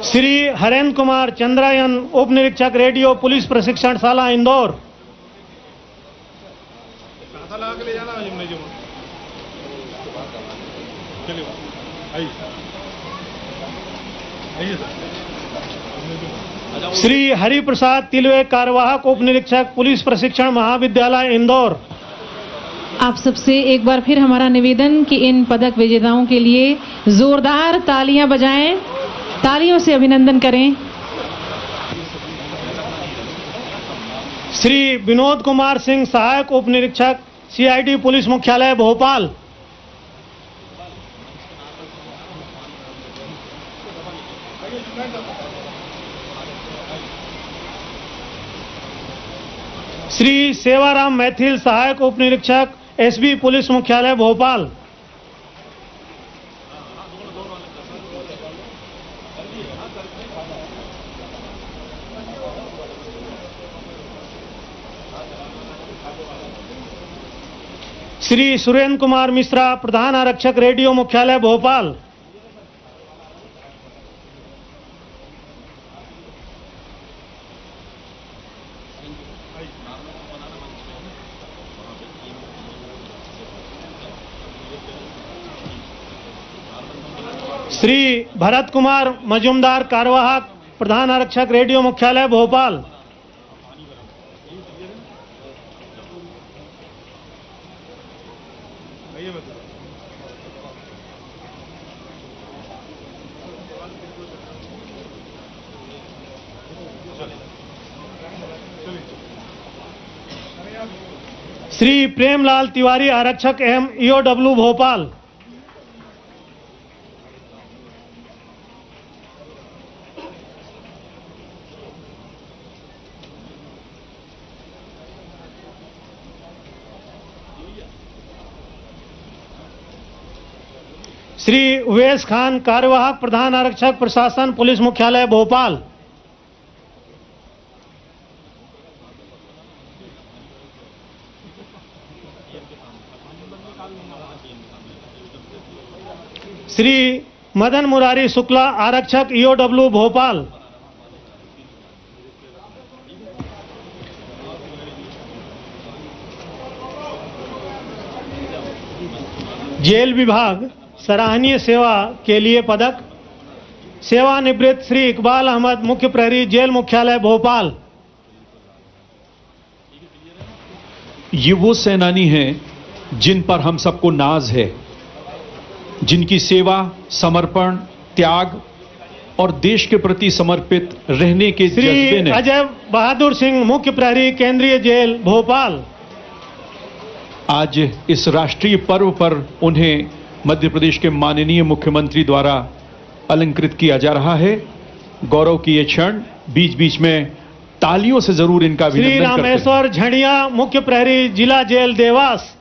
श्री हरेंद्र कुमार चंद्रायन, उप निरीक्षक रेडियो, पुलिस प्रशिक्षण शाला, इंदौर। श्री हरिप्रसाद तिलवे, कार्यवाहक उप निरीक्षक, पुलिस प्रशिक्षण महाविद्यालय, इंदौर। आप सबसे एक बार फिर हमारा निवेदन कि इन पदक विजेताओं के लिए जोरदार तालियां बजाएं, तालियों से अभिनंदन करें। श्री विनोद कुमार सिंह, सहायक उप निरीक्षक, सीआईडी, पुलिस मुख्यालय भोपाल। श्री सेवाराम मैथिल, सहायक उप निरीक्षक, एसबी, पुलिस मुख्यालय भोपाल। श्री सुरेंद्र कुमार मिश्रा, प्रधान आरक्षक, रेडियो मुख्यालय भोपाल। श्री भरत कुमार मजुमदार, कार्यवाहक, प्रधान आरक्षक, रेडियो मुख्यालय भोपाल। श्री प्रेमलाल तिवारी, आरक्षक एवं ईओडब्ल्यू भोपाल। श्री उवैस खान, कार्यवाहक, प्रधान आरक्षक, प्रशासन, पुलिस मुख्यालय भोपाल। श्री मदन मुरारी शुक्ला, आरक्षक, ईओडब्ल्यू भोपाल। जेल विभाग, सराहनीय सेवा के लिए पदक, सेवानिवृत्त श्री इकबाल अहमद, मुख्य प्रहरी, जेल मुख्यालय भोपाल। ये वो सेनानी हैं जिन पर हम सबको नाज है, जिनकी सेवा, समर्पण, त्याग और देश के प्रति समर्पित रहने के जज्बे श्री ने अजय बहादुर सिंह, मुख्य प्रहरी, केंद्रीय जेल भोपाल। आज इस राष्ट्रीय पर्व पर उन्हें मध्य प्रदेश के माननीय मुख्यमंत्री द्वारा अलंकृत किया जा रहा है। गौरव की ये क्षण, बीच बीच में तालियों से जरूर इनका अभिनंदन श्री करते हैं। रामेश्वर झंडिया, मुख्य प्रहरी, जिला जेल देवास।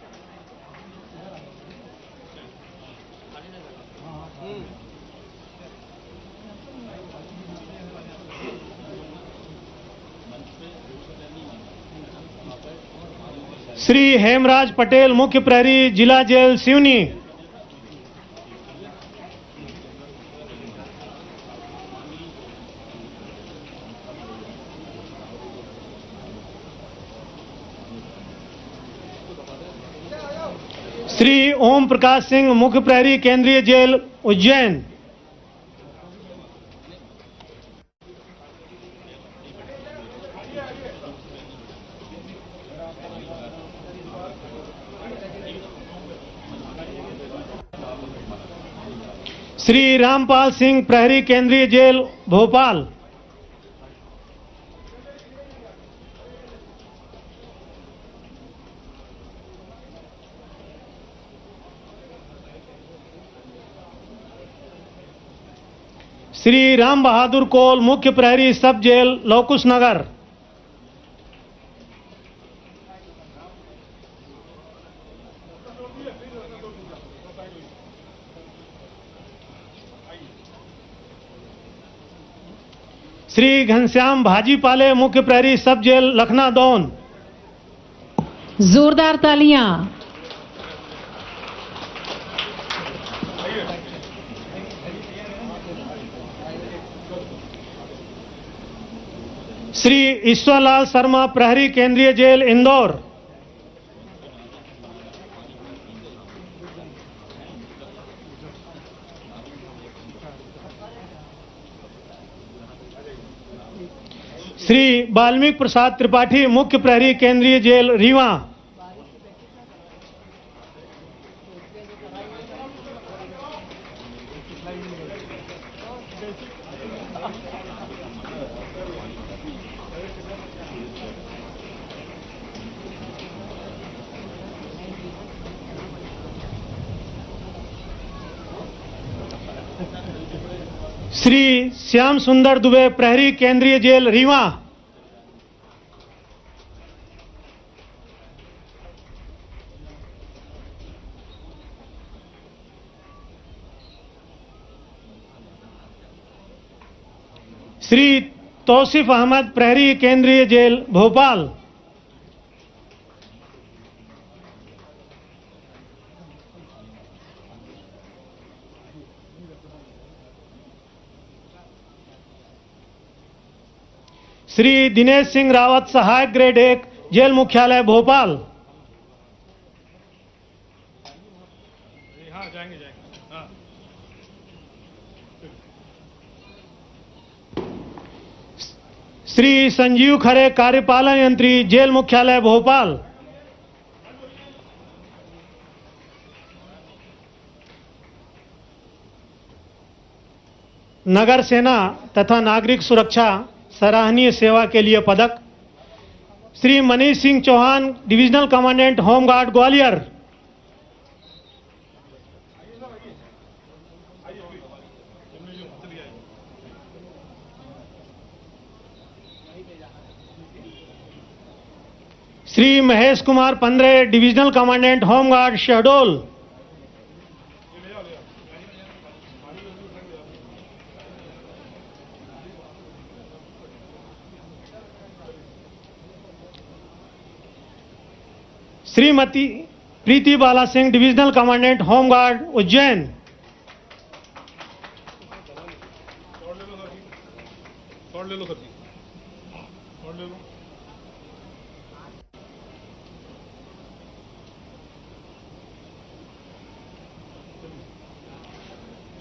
श्री हेमराज पटेल, मुख्य प्रहरी, जिला जेल सिवनी। श्री ओम प्रकाश सिंह, मुख्य प्रहरी, केंद्रीय जेल उज्जैन। श्री रामपाल सिंह, प्रहरी, केंद्रीय जेल भोपाल। श्री राम बहादुर कोल, मुख्य प्रहरी, सब जेल लौकुश नगर। श्री घनश्याम भाजीपाले, मुख्य प्रहरी, सब जेल लखनादौन। जोरदार तालियां। श्री ईश्वरलाल शर्मा, प्रहरी, केंद्रीय जेल इंदौर। श्री वाल्मीकि प्रसाद त्रिपाठी, मुख्य प्रहरी, केंद्रीय जेल रीवा। श्री श्याम सुंदर दुबे, प्रहरी, केंद्रीय जेल रीवा। श्री तौसीफ अहमद, प्रहरी, केंद्रीय जेल भोपाल। श्री दिनेश सिंह रावत, सहायक, ग्रेड 1, जेल मुख्यालय भोपाल। श्री संजीव खरे, कार्यपालन यंत्री, जेल मुख्यालय भोपाल। नगर सेना तथा नागरिक सुरक्षा सराहनीय सेवा के लिए पदक Shri Manish Singh Chauhan, divisional commandant, home guard, Gwalior. Shri Mahesh Kumar Pandre, divisional commandant, home guard, Shahdol. Shrimati Preeti Bala Singh, divisional commandant, home guard, Ujjain.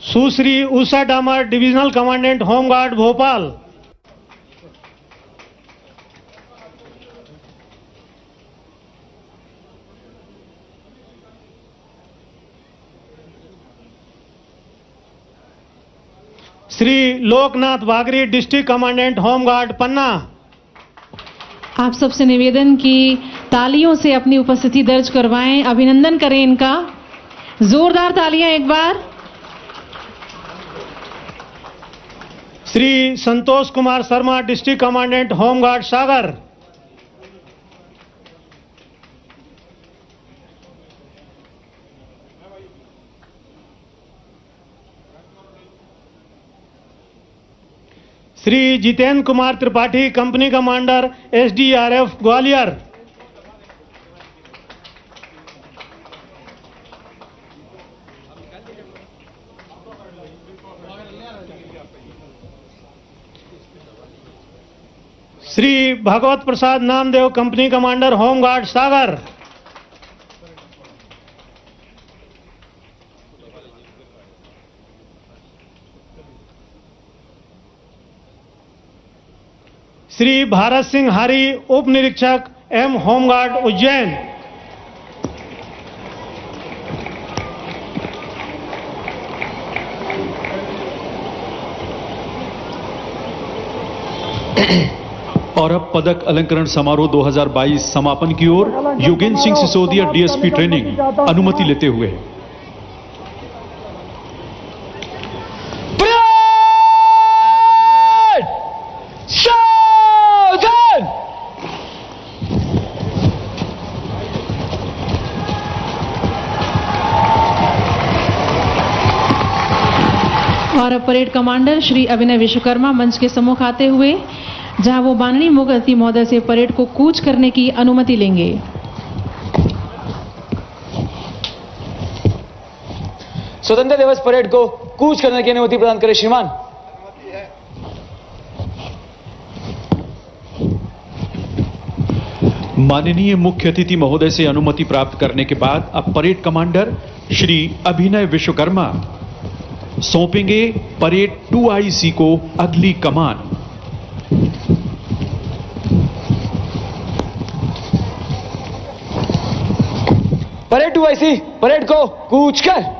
Sushri Usha Damar, divisional commandant, home guard, Bhopal. Shri Loknath Bagri, district commandant, home guard, Panna. आप सबसे निवेदन की तालियों से अपनी उपस्थिति दर्ज करवाएं, अभिनंदन करें इनका। जोरदार तालियां एक बार। Shri Santosh Kumar Sharma, district commandant, home guard, Sagar. Shri Jitendra Kumar Tripathi, company commander, SDRF, Gwalior. Shri Bhagwat Prasad Namdev, company commander, home guard, Sagar. Shri Bharat Singh Hari, उप निरीक्षक, एम, होमगार्ड, उज्जैन। और अब पदक अलंकरण समारोह 2022 समापन की ओर योगेंद्र सिंह सिसोदिया, डीएसपी ट्रेनिंग, अनुमति लेते हुए। और अब परेड कमांडर श्री अभिनय विश्वकर्मा मंच के सम्मुख आते हुए जहां वो माननीय मुख्य अतिथि महोदय से परेड को कूच करने की अनुमति लेंगे। स्वतंत्रता दिवस परेड को कूच करने की अनुमति प्रदान करें श्रीमान। माननीय मुख्य अतिथि महोदय से अनुमति प्राप्त करने के बाद अब परेड कमांडर श्री अभिनय विश्वकर्मा सौंपेंगे परेड 2IC को अगली कमान। परेड 2IC परेड को कूच कर।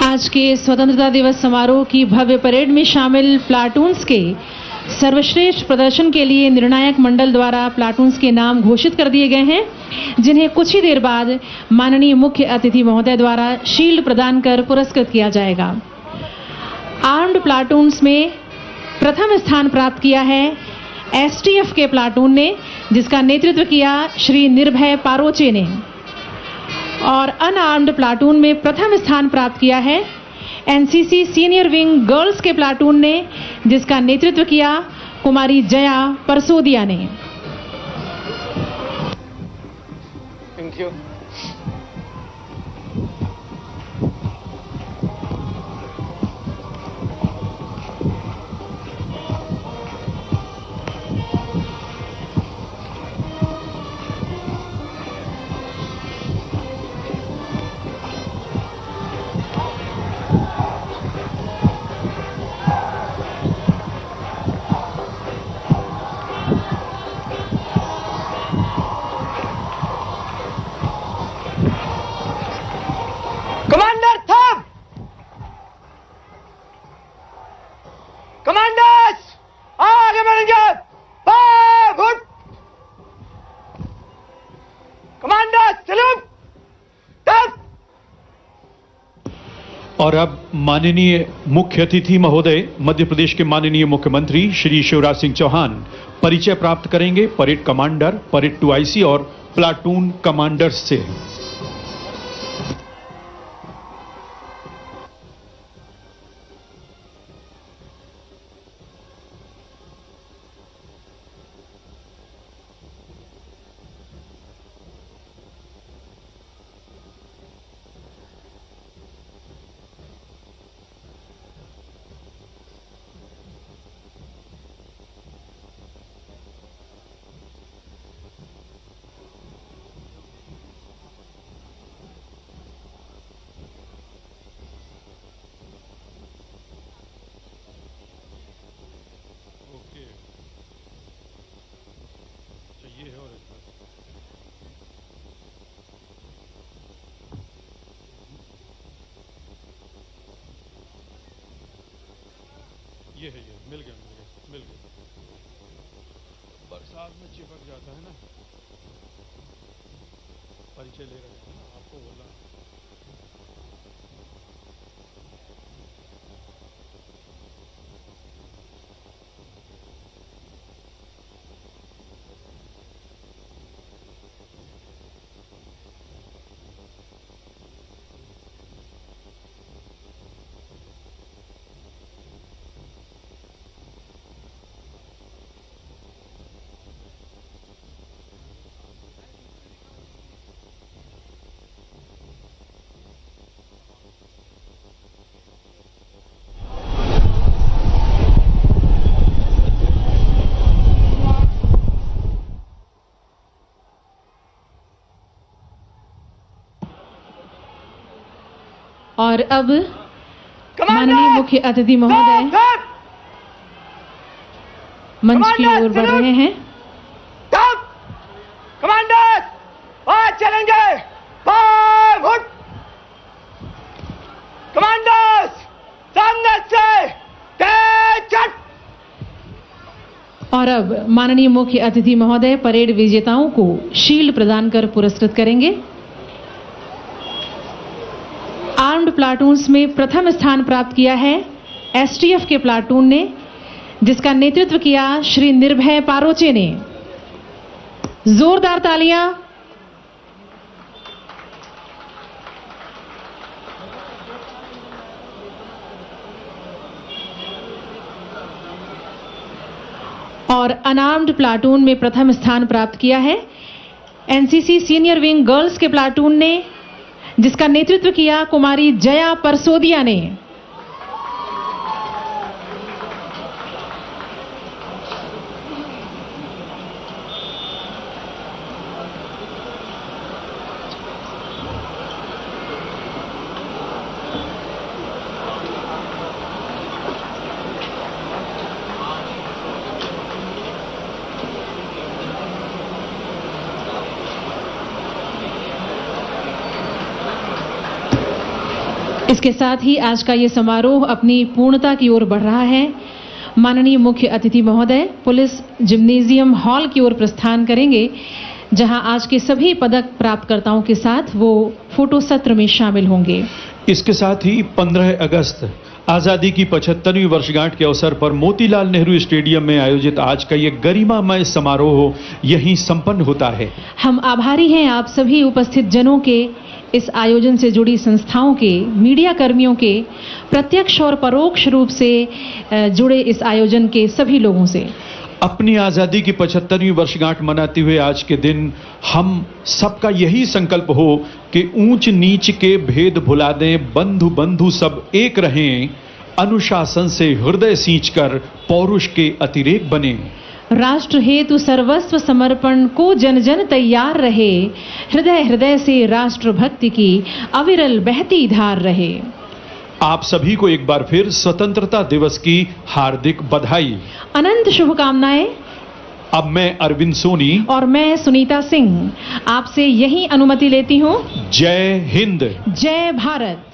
आज के स्वतंत्रता दिवस समारोह की भव्य परेड में शामिल प्लाटून्स के सर्वश्रेष्ठ प्रदर्शन के लिए निर्णायक मंडल द्वारा प्लाटून्स के नाम घोषित कर दिए गए हैं, जिन्हें कुछ ही देर बाद माननीय मुख्य अतिथि महोदय द्वारा शील्ड प्रदान कर पुरस्कृत किया जाएगा। आर्म्ड प्लाटून्स में प्रथम स्थान प्राप्त किया है STF के प्लाटून ने, जिसका नेतृत्व किया श्री निर्भय पारोचे ने, और अनआर्म्ड प्लाटून में प्रथम स्थान प्राप्त किया है NCC सीनियर विंग गर्ल्स के प्लाटून ने, जिसका नेतृत्व किया कुमारी जया परसोदिया ने। Thank you. कमांडर थम। कमांडर्स आगे बढ़ेंगे। गुड। Commanders salute. और अब माननीय मुख्य अतिथि महोदय मध्य प्रदेश के माननीय मुख्यमंत्री श्री शिवराज सिंह चौहान परिचय प्राप्त करेंगे परेड कमांडर, परेड 2IC और प्लाटून कमांडर्स से। ये है, ये मिल गया। बरसात में चिपक जाता है ना। परिचय ले रहे हैं ना, आपको बोला। और अब माननीय मुख्य अतिथि महोदय मंच की ओर बढ़ रहे हैं। कमांडर आज चलेंगे 5 फुट। कमांडर्स सामने से तेज चट। और अब माननीय मुख्य अतिथि महोदय परेड विजेताओं को शील्ड प्रदान कर पुरस्कृत करेंगे। आर्म्ड प्लाटून्स में प्रथम स्थान प्राप्त किया है एसटीएफ के प्लाटून ने, जिसका नेतृत्व किया श्री निर्भय पारोचे ने। जोरदार तालियां। और अनआर्म्ड प्लाटून में प्रथम स्थान प्राप्त किया है एनसीसी सीनियर विंग गर्ल्स के प्लाटून ने, जिसका नेतृत्व किया कुमारी जया परसोदिया ने। इसके साथ ही आज का ये समारोह अपनी पूर्णता की ओर बढ़ रहा है। माननीय मुख्य अतिथि महोदय पुलिस जिम्नेजियम हॉल की ओर प्रस्थान करेंगे, जहां आज के सभी पदक प्राप्तकर्ताओं के साथ वो फोटो सत्र में शामिल होंगे। इसके साथ ही 15 अगस्त आजादी की 75वीं वर्षगांठ के अवसर पर मोतीलाल नेहरू स्टेडियम में आयोजित आज का ये गरिमामय समारोह यहीं संपन्न होता है। हम आभारी हैं आप सभी उपस्थित जनों के, इस आयोजन से जुड़ी संस्थाओं के, मीडिया कर्मियों के, प्रत्यक्ष और परोक्ष रूप से जुड़े इस आयोजन के सभी लोगों से। अपनी आजादी की 75वीं वर्षगांठ मनाते हुए आज के दिन हम सबका यही संकल्प हो कि ऊंच नीच के भेद भुला दें, बंधु बंधु सब एक रहें, अनुशासन से हृदय सींचकर पौरुष के अतिरेक बने। राष्ट्र हेतु सर्वस्व समर्पण को जन जन तैयार रहे, हृदय हृदय से राष्ट्र भक्ति की अविरल बहती धार रहे। आप सभी को एक बार फिर स्वतंत्रता दिवस की हार्दिक बधाई, अनंत शुभकामनाएं। अब मैं अरविंद सोनी और मैं सुनीता सिंह आपसे यही अनुमति लेती हूं। जय हिंद, जय भारत।